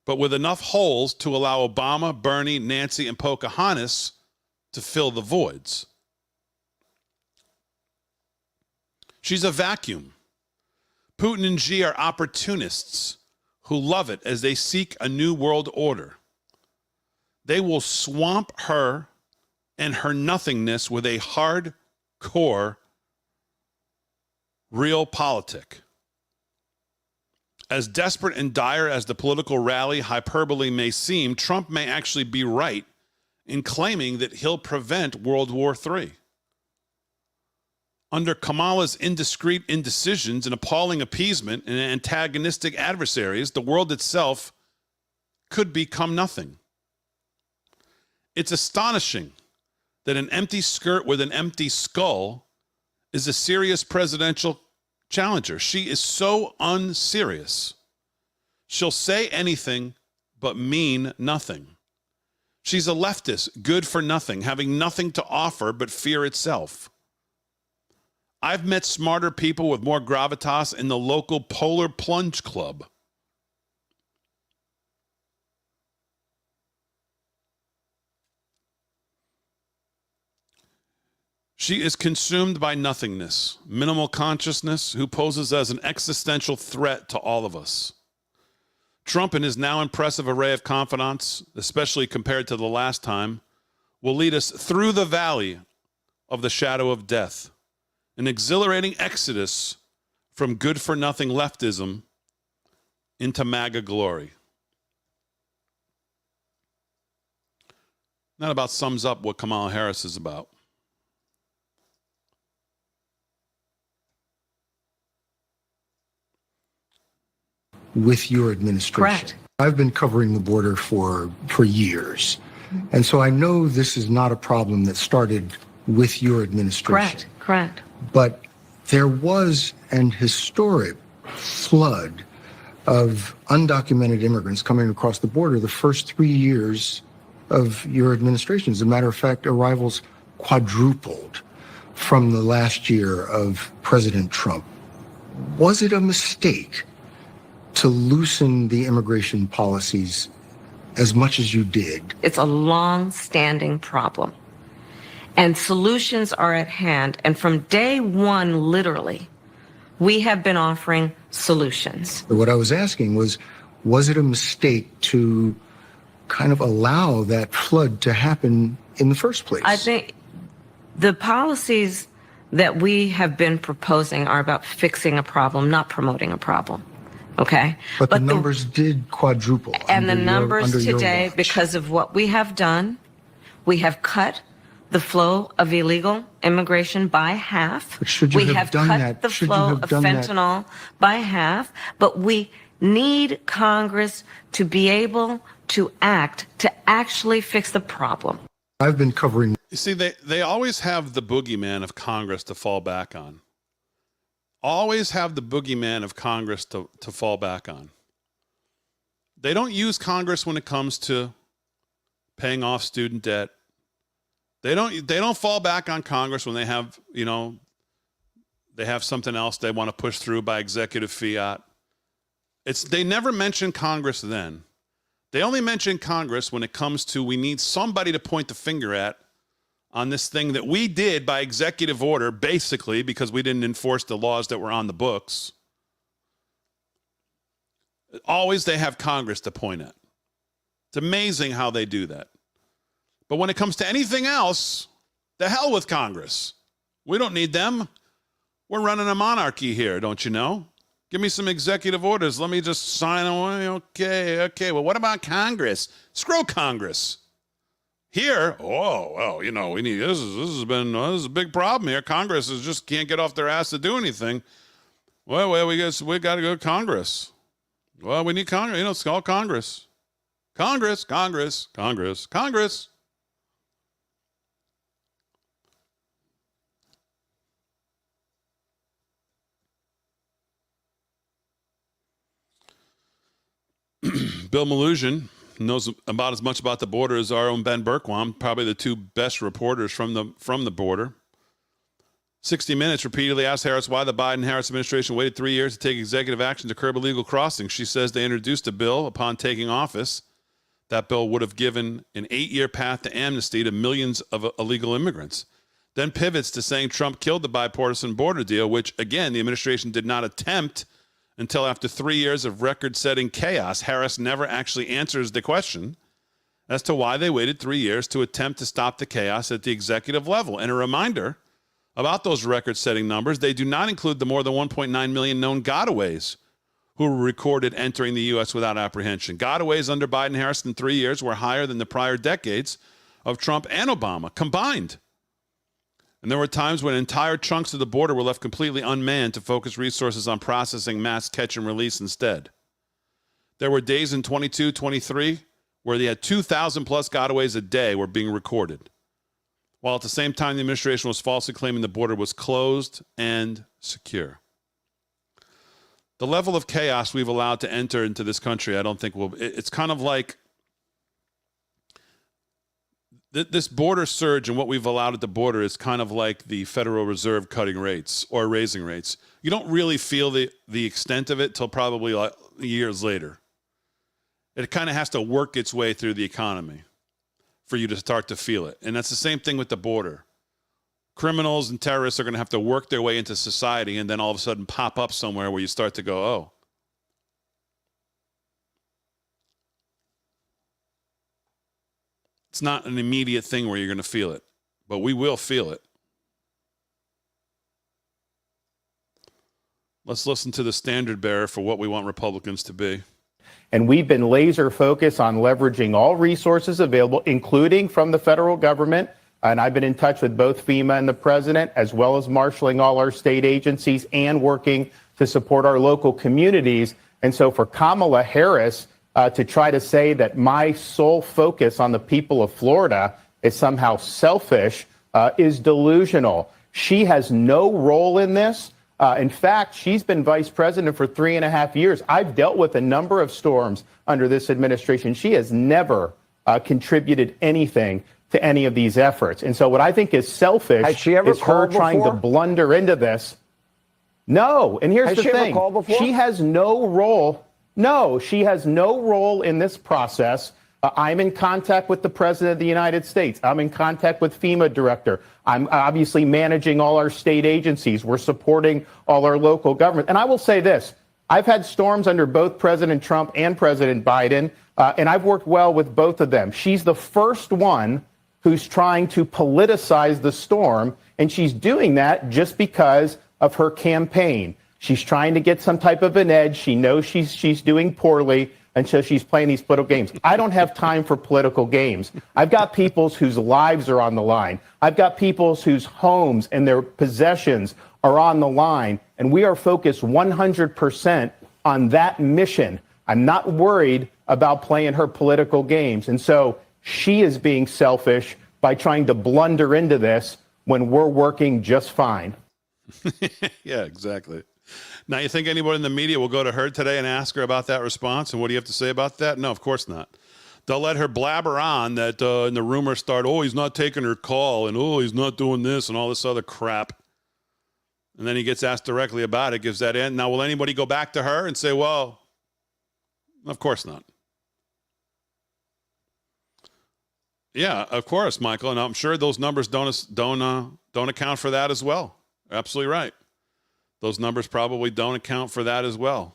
but with enough holes to allow Obama, Bernie, Nancy, and Pocahontas to fill the voids. She's a vacuum. Putin and Xi are opportunists who love it as they seek a new world order. They will swamp her and her nothingness with a hardcore realpolitik. As desperate and dire as the political rally hyperbole may seem, Trump may actually be right in claiming that he'll prevent World War III. Under Kamala's indiscreet indecisions and appalling appeasement and antagonistic adversaries, the world itself could become nothing. It's astonishing that an empty skirt with an empty skull is a serious presidential challenger. She is so unserious. She'll say anything but mean nothing. She's a leftist, good for nothing, having nothing to offer but fear itself. I've met smarter people with more gravitas in the local Polar Plunge Club. She is consumed by nothingness, minimal consciousness, who poses as an existential threat to all of us. Trump and his now impressive array of confidants, especially compared to the last time, will lead us through the valley of the shadow of death, an exhilarating exodus from good-for-nothing leftism into MAGA glory. That about sums up what Kamala Harris is about. With your administration. Correct. I've been covering the border for years. And so I know this is not a problem that started with your administration. Correct. But there was an historic flood of undocumented immigrants coming across the border the first 3 years of your administration. As a matter of fact, arrivals quadrupled from the last year of President Trump. Was it a mistake to loosen the immigration policies as much as you did? It's a long-standing problem. And solutions are at hand. And from day one, literally, we have been offering solutions. What I was asking was it a mistake to kind of allow that flood to happen in the first place? I think the policies that we have been proposing are about fixing a problem, not promoting a problem. Okay? But the numbers did quadruple. And the under numbers your today, watch. because of what we have done, we have cut the flow of illegal immigration by half. But should you We have have done cut that? the Should you flow have of done that? fentanyl by half, but we need Congress to be able to act to actually fix the problem. I've been covering. You see, they always have the boogeyman of Congress to fall back on. Always have the boogeyman of Congress to fall back on. They don't use Congress when it comes to paying off student debt. They don't fall back on Congress when they have, they have something else they want to push through by executive fiat. They never mention Congress then. They only mention Congress when it comes to we need somebody to point the finger at on this thing that we did by executive order, basically, because we didn't enforce the laws that were on the books. Always they have Congress to point at. It's amazing how they do that. But when it comes to anything else, the hell with Congress. We don't need them. We're running a monarchy here, don't you know? Give me some executive orders. Let me just sign away. Okay. Well, what about Congress? Screw Congress. Here, we need this is a big problem here. Congress just can't get off their ass to do anything. Well, we got to go to Congress. Well, we need Congress. It's called Congress. Congress. Bill Malugin knows about as much about the border as our own Ben Bergquam, probably the two best reporters from the border. 60 Minutes repeatedly asked Harris why the Biden-Harris administration waited 3 years to take executive action to curb illegal crossings. She says they introduced a bill upon taking office. That bill would have given an 8-year path to amnesty to millions of illegal immigrants. Then pivots to saying Trump killed the bipartisan border deal, which, again, the administration did not attempt until after 3 years of record-setting chaos. Harris never actually answers the question as to why they waited 3 years to attempt to stop the chaos at the executive level. And a reminder about those record-setting numbers, they do not include the more than 1.9 million known gotaways who were recorded entering the U.S. without apprehension. Gotaways under Biden-Harris in 3 years were higher than the prior decades of Trump and Obama combined. And there were times when entire chunks of the border were left completely unmanned to focus resources on processing mass catch and release instead. There were days in 22, 23 where they had 2,000 plus gotaways a day were being recorded, while at the same time the administration was falsely claiming the border was closed and secure. The level of chaos we've allowed to enter into this country, I don't think it's kind of like this border surge and what we've allowed at the border is kind of like the Federal Reserve cutting rates or raising rates. You don't really feel the extent of it till probably like years later. It kind of has to work its way through the economy for you to start to feel it. And that's the same thing with the border. criminals and terrorists are going to have to work their way into society and then all of a sudden pop up somewhere where you start to go, oh. It's not an immediate thing where you're going to feel it, but we will feel it. Let's listen to the standard bearer for what we want Republicans to be. And we've been laser focused on leveraging all resources available, including from the federal government. And I've been in touch with both FEMA and the president, as well as marshaling all our state agencies and working to support our local communities. And so for Kamala Harris to try to say that my sole focus on the people of Florida is somehow selfish is delusional. She has no role in this. In fact, she's been vice president for 3.5 years. I've dealt with a number of storms under this administration. She has never contributed anything to any of these efforts. And so what I think is selfish is her trying to blunder into this. No. And here's the thing. She has no role. No, she has no role in this process. I'm in contact with the President of the United States. I'm in contact with FEMA director. I'm obviously managing all our state agencies. We're supporting all our local government. And I will say this. I've had storms under both President Trump and President Biden, and I've worked well with both of them. She's the first one who's trying to politicize the storm, and she's doing that just because of her campaign. She's trying to get some type of an edge. She knows she's doing poorly, and so she's playing these political games. I don't have time for political games. I've got people whose lives are on the line. I've got people whose homes and their possessions are on the line, and we are focused 100% on that mission. I'm not worried about playing her political games. And so she is being selfish by trying to blunder into this when we're working just fine. Yeah, exactly. Now, you think anybody in the media will go to her today and ask her about that response? And what do you have to say about that? No, of course not. They'll let her blabber on that and the rumors start, oh, he's not taking her call, and oh, he's not doing this and all this other crap. And then he gets asked directly about it, gives that in. Now, will anybody go back to her and say, well, of course not. Yeah, of course, Michael. And I'm sure those numbers don't account for that as well. Absolutely right. Those numbers probably don't account for that as well.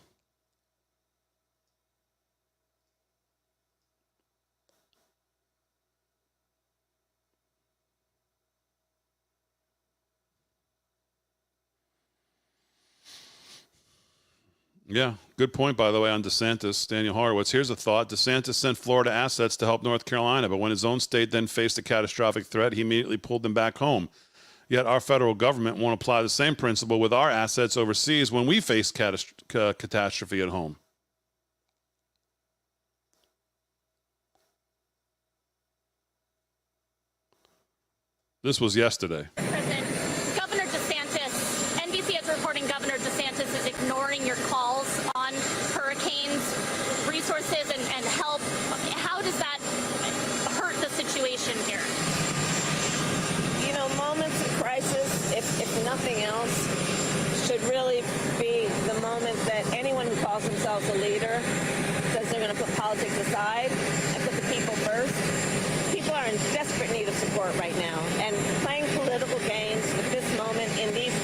Yeah, good point, by the way, on DeSantis. Daniel Horowitz. Here's a thought. DeSantis sent Florida assets to help North Carolina, but when his own state then faced a catastrophic threat, he immediately pulled them back home. Yet our federal government won't apply the same principle with our assets overseas when we face catastrophe at home. This was yesterday. Governor DeSantis, NBC is reporting Governor DeSantis is ignoring your calls on hurricanes, resources, and help. How does that hurt the situation here? You know, moments of crisis, if nothing else, should really be the moment that anyone who calls themselves a leader says they're going to put politics aside and put the people first. People are in desperate need of support right now, and playing political games with this moment in these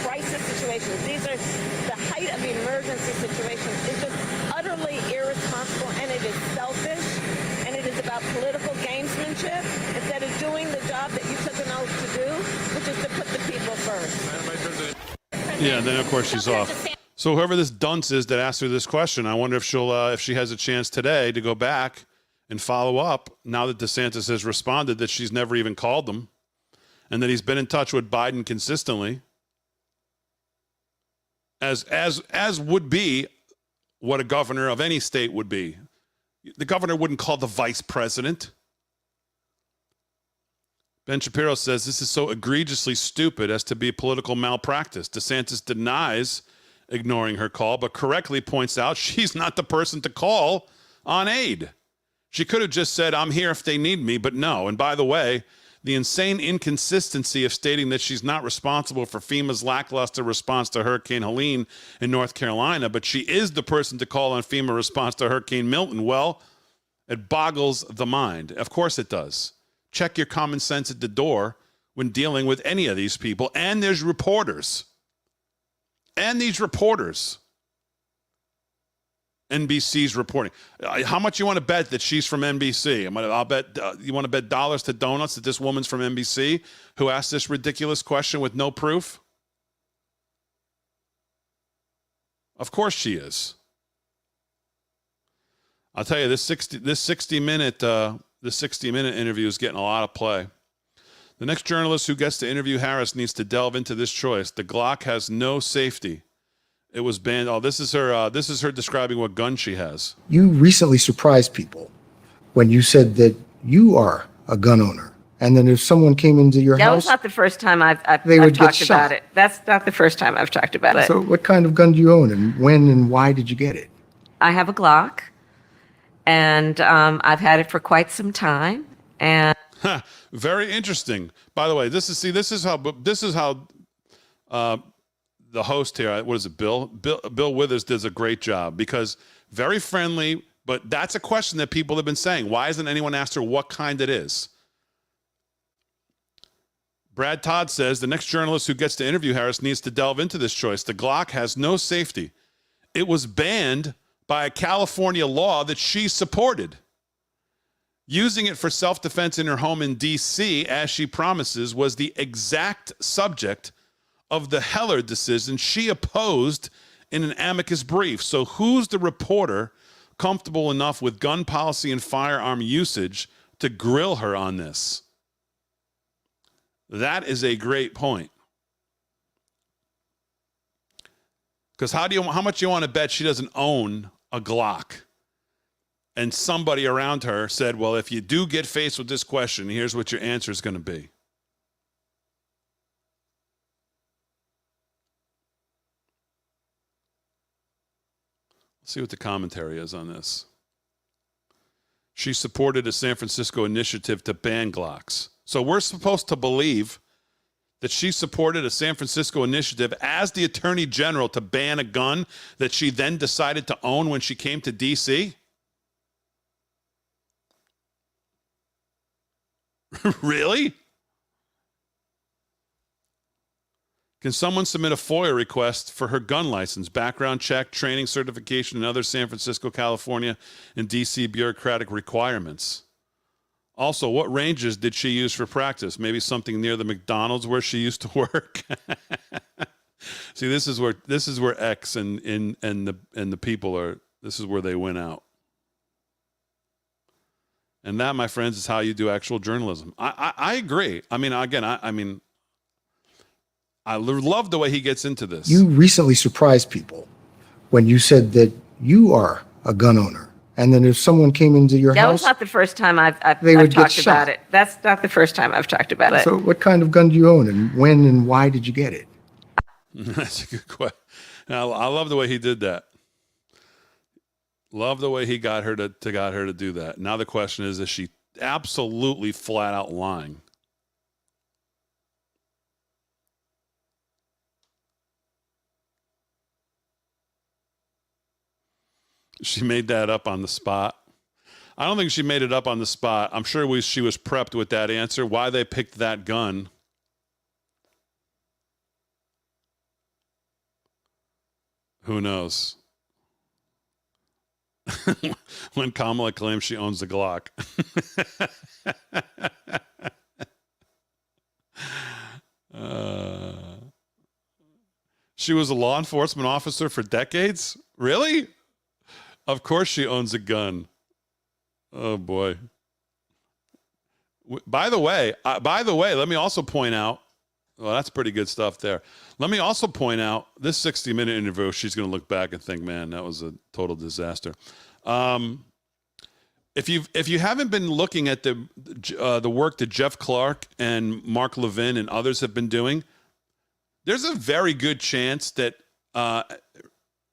crisis situations, these are the height of emergency situations, is just utterly irresponsible, and it is selfish, and it is about political gamesmanship instead of doing the job that you took an oath to do, which is to put the people first. Yeah, and then of course she's off. So whoever this dunce is that asked her this question, I wonder if if she has a chance today to go back and follow up now that DeSantis has responded that she's never even called them and that he's been in touch with Biden consistently, as would be what a governor of any state would be. The governor wouldn't call the vice president. Ben Shapiro says this is so egregiously stupid as to be political malpractice. DeSantis denies ignoring her call, but correctly points out she's not the person to call on aid. She could have just said, I'm here if they need me, but no. And by the way, the insane inconsistency of stating that she's not responsible for FEMA's lackluster response to Hurricane Helene in North Carolina, but she is the person to call on FEMA response to Hurricane Milton. Well, it boggles the mind. Of course it does. Check your common sense at the door when dealing with any of these people. And there's reporters. And these reporters. NBC's reporting. How much you want to bet that she's from NBC? I'll bet. You want to bet dollars to donuts that this woman's from NBC who asked this ridiculous question with no proof? Of course she is. I'll tell you, this 60-minute interview is getting a lot of play. The next journalist who gets to interview Harris needs to delve into this choice. The Glock has no safety. It was banned. Oh, this is her describing what gun she has. You recently surprised people when you said that you are a gun owner. And then if someone came into your That house, was not the first time I've they would get talked shot. about it. That's not the first time I've talked about it. So what kind of gun do you own, and when and why did you get it? I have a Glock, and I've had it for quite some time. And Very interesting. By the way, this is how the host here, what is it, Bill Withers does a great job, because very friendly, but that's a question that people have been saying. Why hasn't anyone asked her what kind it is? Brad Todd says the next journalist who gets to interview Harris needs to delve into this choice. The Glock has no safety. It was banned by a California law that she supported. Using it for self-defense in her home in D.C., as she promises, was the exact subject of the Heller decision she opposed in an amicus brief. So who's the reporter comfortable enough with gun policy and firearm usage to grill her on this? That is a great point. Because how much you want to bet she doesn't own a Glock? And somebody around her said, well, if you do get faced with this question, here's what your answer is going to be. Let's see what the commentary is on this. She supported a San Francisco initiative to ban Glocks. So we're supposed to believe that she supported a San Francisco initiative as the Attorney General to ban a gun that she then decided to own when she came to D.C.? Really? Can someone submit a FOIA request for her gun license, background check, training certification, and other San Francisco, California, and D.C. bureaucratic requirements? Also, what ranges did she use for practice? Maybe something near the McDonald's where she used to work. See, this is where X and the people are. This is where they win out. And that, my friends, is how you do actual journalism. I agree. I mean, again, I love the way he gets into this. You recently surprised people when you said that you are a gun owner. And then if someone came into your that house, was not the first time I've they would get talked shot. about it. That's not the first time I've talked about it. So what kind of gun do you own, and when and why did you get it? That's a good question. I love the way he did that. Love the way he got her to do that. Now the question is she absolutely flat out lying? She made that up on the spot. I don't think she made it up on the spot. I'm sure she was prepped with that answer. Why they picked that gun? Who knows? When Kamala claims she owns the Glock. She was a law enforcement officer for decades? Really? Of course she owns a gun. Oh, boy. By the way, let me also point out, well, that's pretty good stuff there. Let me also point out this 60-minute interview, she's going to look back and think, man, that was a total disaster. If you haven't been looking at the work that Jeff Clark and Mark Levin and others have been doing, there's a very good chance that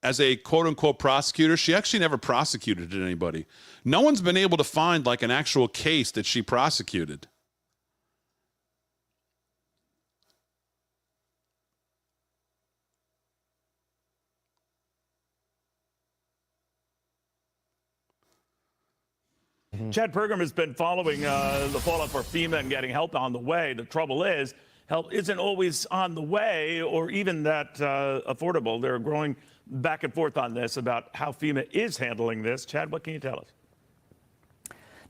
as a quote-unquote prosecutor, she actually never prosecuted anybody. No one's been able to find like an actual case that she prosecuted. Chad Pergram has been following the fallout for FEMA and getting help on the way. The trouble is, help isn't always on the way or even that affordable. They're growing back and forth on this about how FEMA is handling this. Chad, what can you tell us?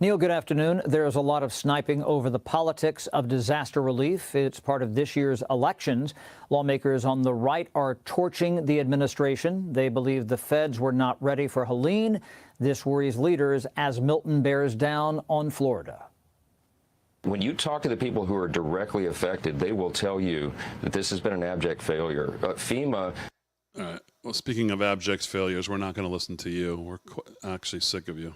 Neil, good afternoon. There's a lot of sniping over the politics of disaster relief. It's part of this year's elections. Lawmakers on the right are torching the administration. They believe the feds were not ready for Helene. This worries leaders as Milton bears down on Florida. When you talk to the people who are directly affected, they will tell you that this has been an abject failure. FEMA. All right. Well, speaking of abject failures, we're not going to listen to you. We're actually sick of you.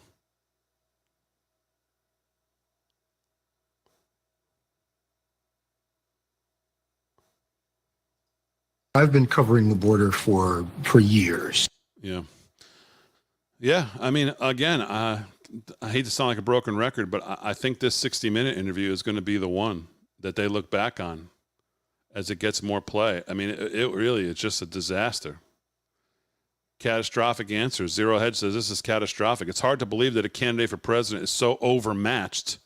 I've been covering the border for years. Yeah. Yeah. I mean, again, I hate to sound like a broken record, but I think this 60-minute interview is going to be the one that they look back on as it gets more play. I mean, it really is just a disaster. Catastrophic answers. Zero Hedge says this is catastrophic. It's hard to believe that a candidate for president is so overmatched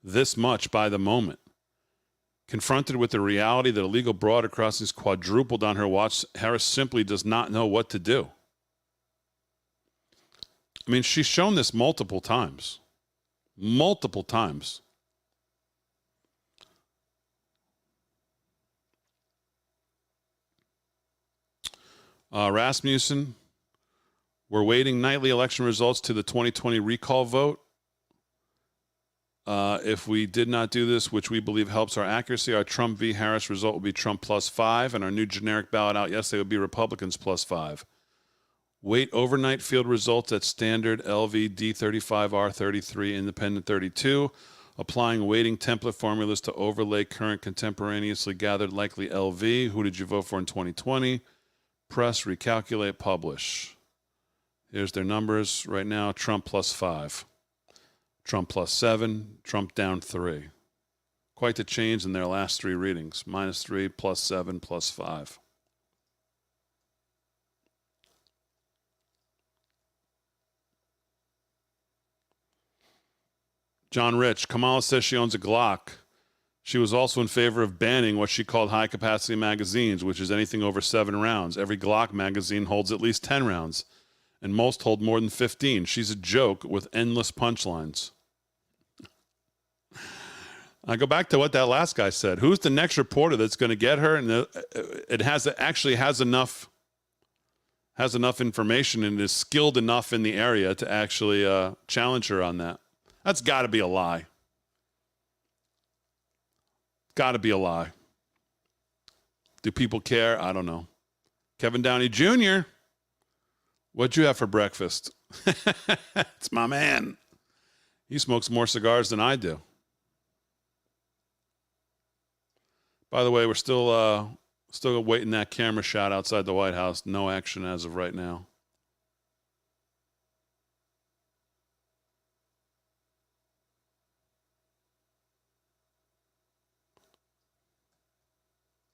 this much by the moment. Confronted with the reality that illegal broad crossings quadrupled on her watch, Harris simply does not know what to do. I mean, she's shown this multiple times. Multiple times. Rasmussen, we're waiting nightly election results to the 2020 recall vote. If we did not do this, which we believe helps our accuracy, our Trump v. Harris result would be Trump +5, and our new generic ballot out yesterday would be Republicans +5. Wait overnight field results at standard LV D35R33 independent 32, applying weighting template formulas to overlay current contemporaneously gathered likely LV. Who did you vote for in 2020? Press, recalculate, publish. Here's their numbers right now. Trump +5. Trump +7, Trump down 3. Quite the change in their last three readings. -3, +7, +5. John Rich, Kamala says she owns a Glock. She was also in favor of banning what she called high-capacity magazines, which is anything over 7 rounds. Every Glock magazine holds at least 10 rounds, and most hold more than 15. She's a joke with endless punchlines. I go back to what that last guy said. Who's the next reporter that's going to get her? And it has enough information and is skilled enough in the area to actually challenge her on that. That's got to be a lie. Got to be a lie. Do people care? I don't know. Kevin Downey Jr., what'd you have for breakfast? It's my man. He smokes more cigars than I do. By the way, we're still waiting that camera shot outside the White House. No action as of right now.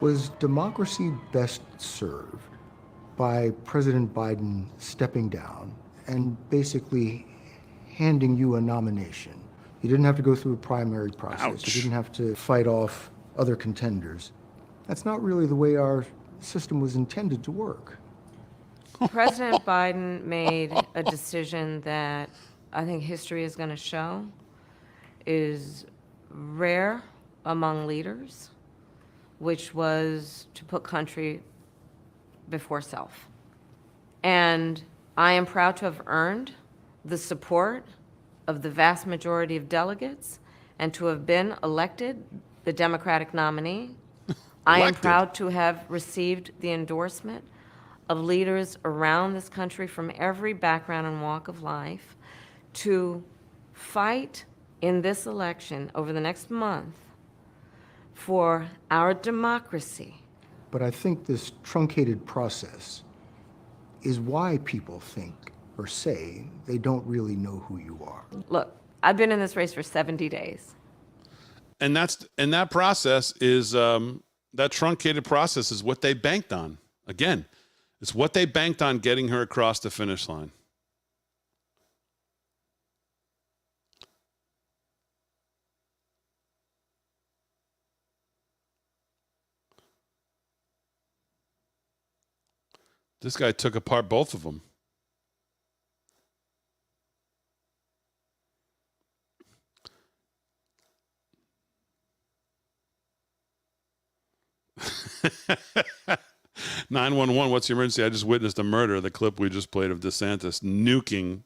Was democracy best served by President Biden stepping down and basically handing you a nomination? You didn't have to go through a primary process. Ouch. You didn't have to fight off other contenders. That's not really the way our system was intended to work. President Biden made a decision that I think history is going to show is rare among leaders, which was to put country before self. And I am proud to have earned the support of the vast majority of delegates and to have been elected the Democratic nominee. I am proud to have received the endorsement of leaders around this country from every background and walk of life to fight in this election over the next month for our democracy. But I think this truncated process is why people think or say they don't really know who you are. Look, I've been in this race for 70 days. And that process is that truncated process is what they banked on. Again, it's what they banked on getting her across the finish line. This guy took apart both of them. "911, what's the emergency? I just witnessed a murder." The clip we just played of DeSantis nuking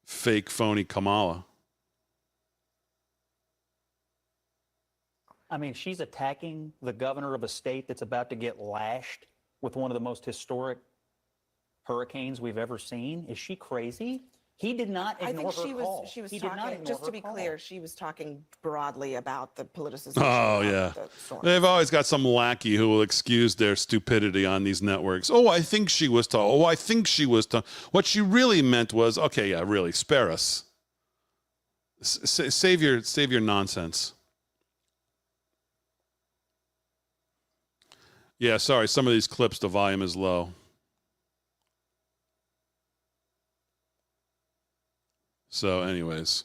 fake, phony Kamala. I mean, she's attacking the governor of a state that's about to get lashed with one of the most historic hurricanes we've ever seen. Is she crazy? He did not I ignore think her call. she was He did not talking, ignore just her to be call. clear, she was talking broadly about the politicization Oh, of yeah. the storm. They've always got some lackey who will excuse their stupidity on these networks. "Oh, I think she was talking. Oh, I think she was talking. What she really meant was," okay, yeah, really, spare us. Save your nonsense. Yeah, sorry, some of these clips, the volume is low. So, anyways.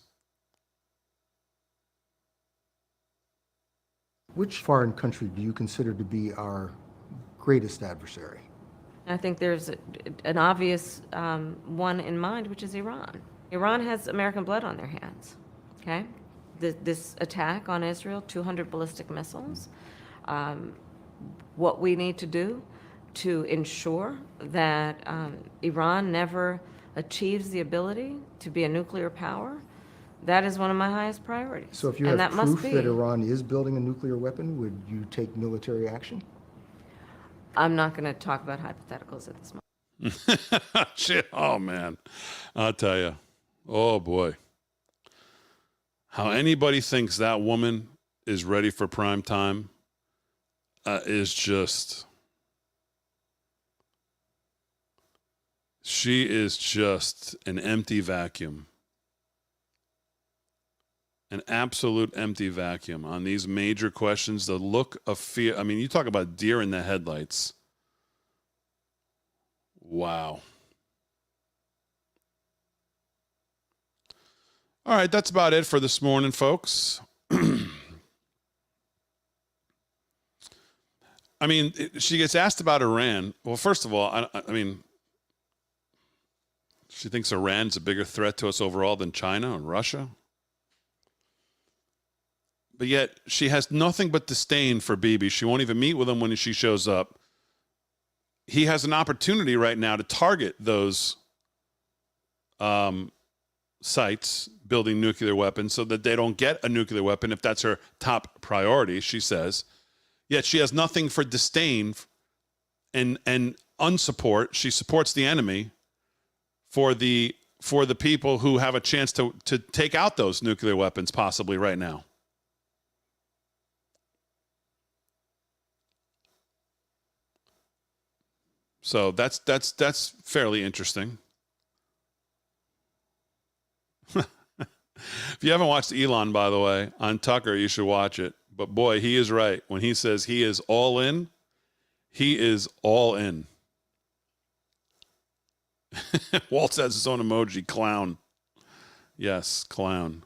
Which foreign country do you consider to be our greatest adversary? I think there's an obvious one in mind, which is Iran. Iran has American blood on their hands, okay? This attack on Israel, 200 ballistic missiles. What we need to do to ensure that Iran never achieves the ability to be a nuclear power, that is one of my highest priorities. So if you and have that must proof be. that Iran is building a nuclear weapon, would you take military action? I'm not going to talk about hypotheticals at this moment. Shit. Oh, man. I'll tell you. Oh, boy. How anybody thinks that woman is ready for prime time is just... She is just an empty vacuum. An absolute empty vacuum on these major questions. The look of fear. I mean, you talk about deer in the headlights. Wow. All right, that's about it for this morning, folks. I mean, she gets asked about Iran. Well, first of all, I mean, she thinks Iran's a bigger threat to us overall than China and Russia. But yet she has nothing but disdain for Bibi. She won't even meet with him when she shows up. He has an opportunity right now to target those sites building nuclear weapons so that they don't get a nuclear weapon if that's her top priority, she says. Yet she has nothing for disdain and unsupport. She supports the enemy for the people who have a chance to take out those nuclear weapons possibly right now. So that's fairly interesting. If you haven't watched Elon, by the way, on Tucker, you should watch it. But boy, he is right. When he says he is all in, he is all in. Walt has his own emoji, clown. Yes, clown.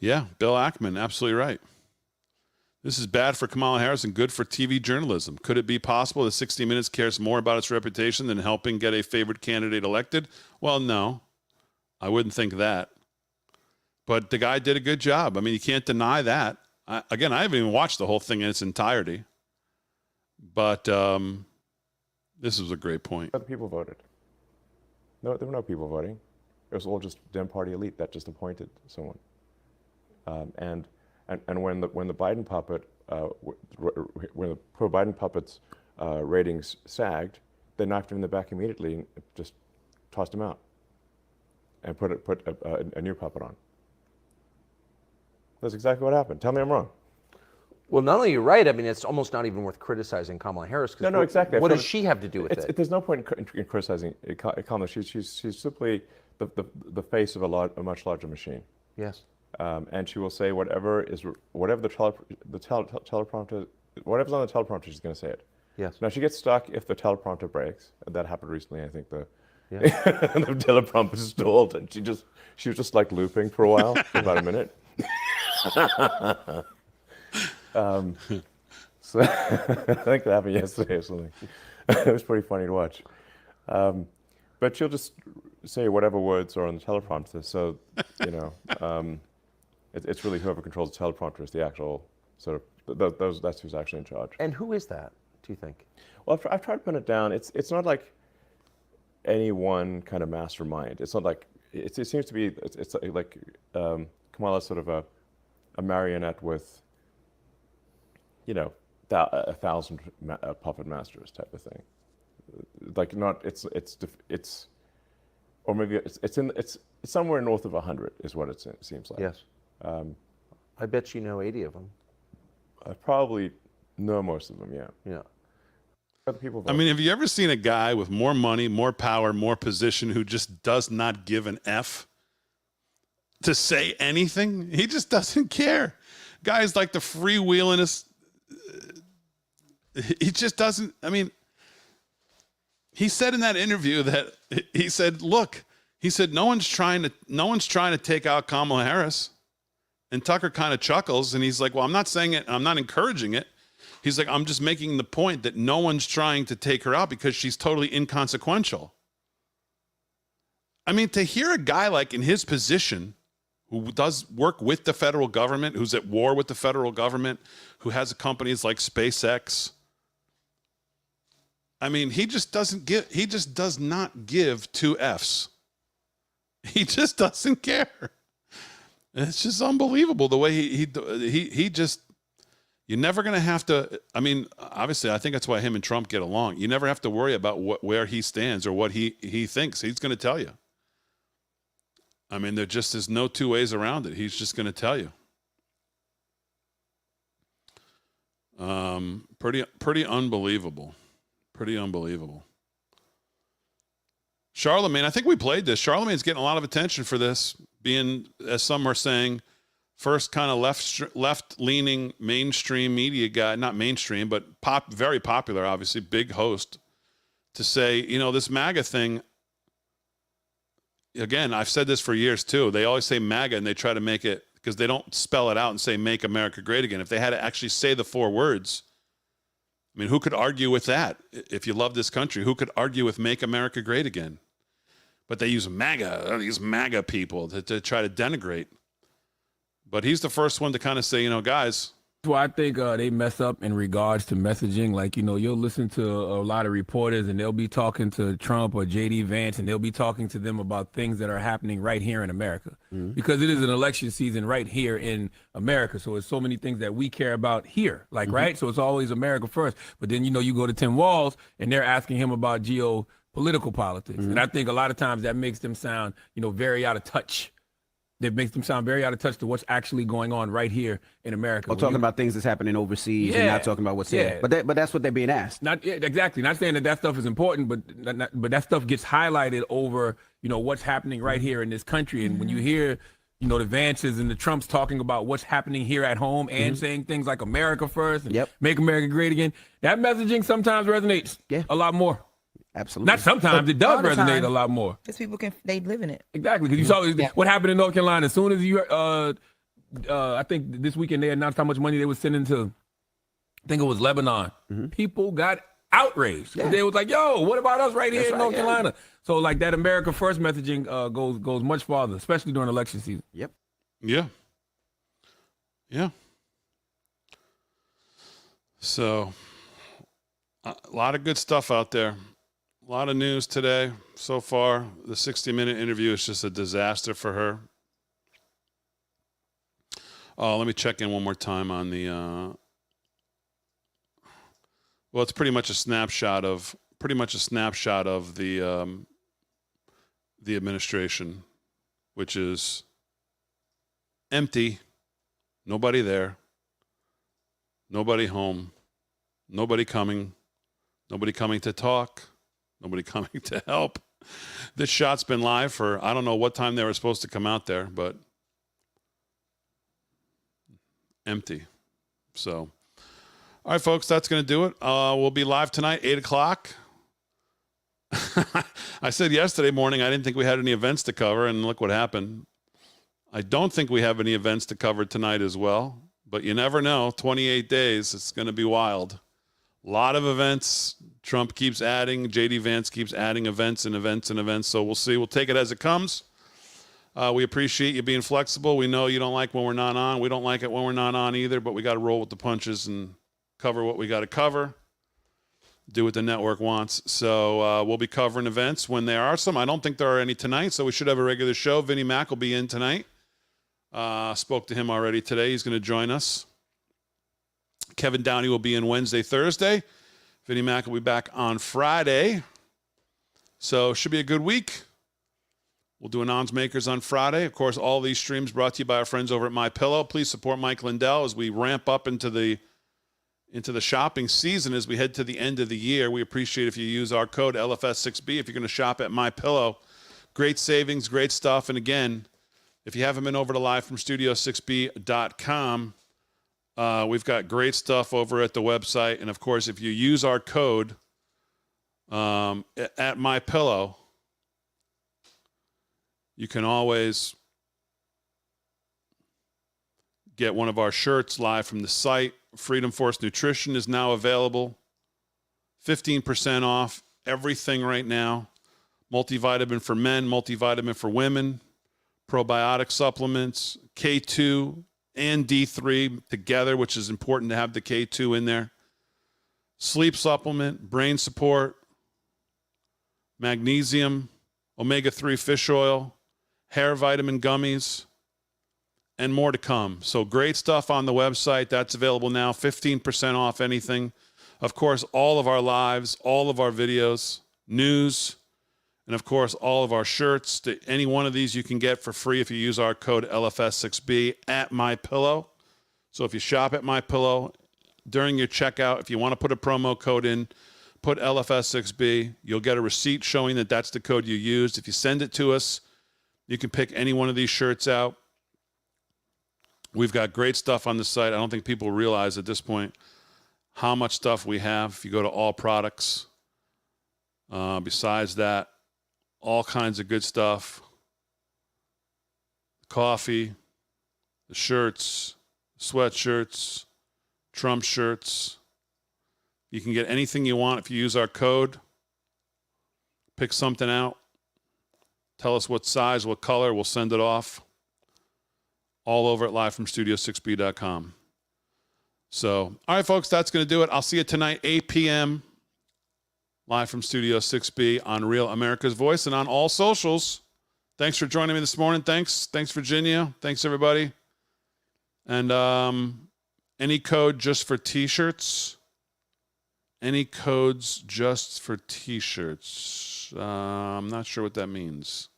Yeah, Bill Ackman, absolutely right. This is bad for Kamala Harris and good for TV journalism. Could it be possible that 60 Minutes cares more about its reputation than helping get a favorite candidate elected? Well, no, I wouldn't think that. But the guy did a good job. I mean, you can't deny that. I haven't even watched the whole thing in its entirety. But this was a great point. Other people voted. No, there were no people voting. It was all just Dem Party elite that just appointed someone. And when the Biden puppet, when the pro-Biden puppet's ratings sagged, they knocked him in the back immediately and just tossed him out and put a new puppet on. That's exactly what happened. Tell me I'm wrong. Well, not only are you right, I mean, it's almost not even worth criticizing Kamala Harris. No, exactly. What does she have to do with it? There's no point in criticizing Kamala. She's simply the face of a much larger machine. Yes. And she will say whatever the teleprompter, whatever's on the teleprompter, she's going to say it. Yes. Now she gets stuck if the teleprompter breaks. That happened recently. I think the teleprompter stalled, and she was just like looping for a while, for about a minute. So I think that happened yesterday or something. It was pretty funny to watch. But she'll just say whatever words are on the teleprompter. So, you know, it's really whoever controls the teleprompter is the actual sort of, that's who's actually in charge. And who is that, do you think? Well, I've tried to pin it down. It's not like any one kind of mastermind. It's not like, it seems to be, it's like Kamala's sort of a marionette with, you know, 1,000 puppet masters type of thing. Like not, it's or maybe it's somewhere north of 100 is what it seems like. Yes. I bet you know 80 of them. I probably know most of them. Yeah. Yeah. Other people. I mean, have you ever seen a guy with more money, more power, more position who just does not give an F to say anything? He just doesn't care. Guys like the freewheelingest. He just doesn't. I mean, he said in that interview that he said, "Look," he said, "No one's trying to take out Kamala Harris." And Tucker kind of chuckles, and he's like, "Well, I'm not saying it. I'm not encouraging it." He's like, "I'm just making the point that no one's trying to take her out because she's totally inconsequential." I mean, to hear a guy like in his position, who does work with the federal government, who's at war with the federal government, who has companies like SpaceX. I mean, he just does not give two Fs. He just doesn't care. It's just unbelievable the way he just, you're never going to have to, I mean, obviously I think that's why him and Trump get along. You never have to worry about where he stands or what he thinks. He's going to tell you. I mean, there just is no two ways around it. He's just going to tell you. Pretty unbelievable. Pretty unbelievable. Charlemagne, I think we played this. Charlemagne's getting a lot of attention for this, being, as some are saying, first kind of left-leaning mainstream media guy, not mainstream, but very popular, obviously, big host, to say, you know, this MAGA thing, again, I've said this for years too. They always say MAGA and they try to make it, because they don't spell it out and say make America great again. If they had to actually say the 4 words, I mean, who could argue with that? If you love this country, who could argue with make America great again? But they use MAGA, these MAGA people to try to denigrate. But he's the first one to kind of say, you know, guys. That's why I think they mess up in regards to messaging. Like, you know, you'll listen to a lot of reporters and they'll be talking to Trump or J.D. Vance and they'll be talking to them about things that are happening right here in America. Mm-hmm. Because it is an election season right here in America. So it's so many things that we care about here, like, mm-hmm. right? So it's always America first. But then, you know, you go to Tim Walz and they're asking him about geopolitical politics. Mm-hmm. And I think a lot of times that makes them sound, you know, very out of touch. That makes them sound very out of touch to what's actually going on right here in America. Or talking about things that's happening overseas and not talking about what's here. But that's what they're being asked. Exactly. Not saying that stuff is important, but that stuff gets highlighted over, you know, what's happening right here in this country. And when you hear, you know, the Vances and the Trumps talking about what's happening here at home and saying things like America first and make America great again, that messaging sometimes resonates a lot more. Absolutely. Not sometimes. It does resonate a lot more. Because people they live in it. Exactly. Because you saw what happened in North Carolina. As soon as you, I think this weekend they announced how much money they were sending to, I think it was Lebanon. Mm-hmm. People got outraged. Yeah. They was like, yo, what about us right here in North Carolina? So like that America First messaging goes much farther, especially during election season. Yep. Yeah. Yeah. So a lot of good stuff out there. A lot of news today so far. The 60-minute interview is just a disaster for her. Let me check in one more time on the. Well, it's pretty much a snapshot of the administration, which is empty, nobody there, nobody home, nobody coming to talk. Nobody coming to help. This shot's been live for, I don't know what time they were supposed to come out there, but empty. So, all right, folks, that's going to do it. We'll be live tonight, 8 o'clock. I said yesterday morning I didn't think we had any events to cover, and look what happened. I don't think we have any events to cover tonight as well, but you never know. 28 days, it's going to be wild. A lot of events. Trump keeps adding. J.D. Vance keeps adding events and events and events. So we'll see. We'll take it as it comes. We appreciate you being flexible. We know you don't like when we're not on. We don't like it when we're not on either, but we got to roll with the punches and cover what we got to cover. Do what the network wants. So we'll be covering events when there are some. I don't think there are any tonight, so we should have a regular show. Vinnie Mac will be in tonight. Spoke to him already today. He's going to join us. Kevin Downey will be in Wednesday, Thursday. Vinnie Mac will be back on Friday. So should be a good week. We'll do Anons Makers on Friday. Of course, all these streams brought to you by our friends over at MyPillow. Please support Mike Lindell as we ramp up into the shopping season as we head to the end of the year. We appreciate if you use our code LFS6B if you're going to shop at MyPillow. Great savings, great stuff. And again, if you haven't been over to livefromstudio6b.com, we've got great stuff over at the website. And of course, if you use our code at MyPillow, you can always get one of our shirts live from the site. Freedom Force Nutrition is now available. 15% off everything right now. Multivitamin for men, multivitamin for women, probiotic supplements, K2 and D3 together, which is important to have the K2 in there. Sleep supplement, brain support, magnesium, omega-3 fish oil, hair vitamin gummies, and more to come. So great stuff on the website. That's available now. 15% off anything. Of course, all of our lives, all of our videos, news, and of course, all of our shirts. Any one of these you can get for free if you use our code LFS6B at MyPillow. So if you shop at MyPillow, during your checkout, if you want to put a promo code in, put LFS6B. You'll get a receipt showing that that's the code you used. If you send it to us, you can pick any one of these shirts out. We've got great stuff on the site. I don't think people realize at this point how much stuff we have. If you go to all products, besides that, all kinds of good stuff. Coffee, the shirts, sweatshirts, Trump shirts. You can get anything you want if you use our code. Pick something out. Tell us what size, what color. We'll send it off. All over at livefromstudio6b.com. So, all right, folks, that's going to do it. I'll see you tonight, 8 p.m., live from Studio 6B on Real America's Voice and on all socials. Thanks for joining me this morning. Thanks, Virginia. Thanks, everybody. And any code just for T-shirts? Any codes just for T-shirts? I'm not sure what that means.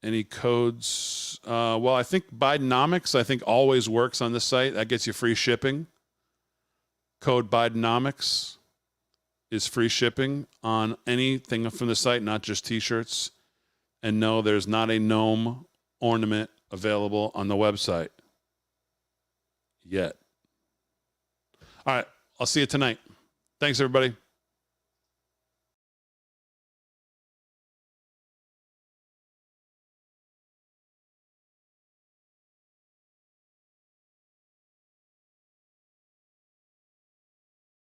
Any codes? Well, I think Bidenomics, I think always works on the site. That gets you free shipping. Code Bidenomics is free shipping on anything from the site, not just T-shirts. And no, there's not a gnome ornament available on the website yet. All right, I'll see you tonight. Thanks, everybody.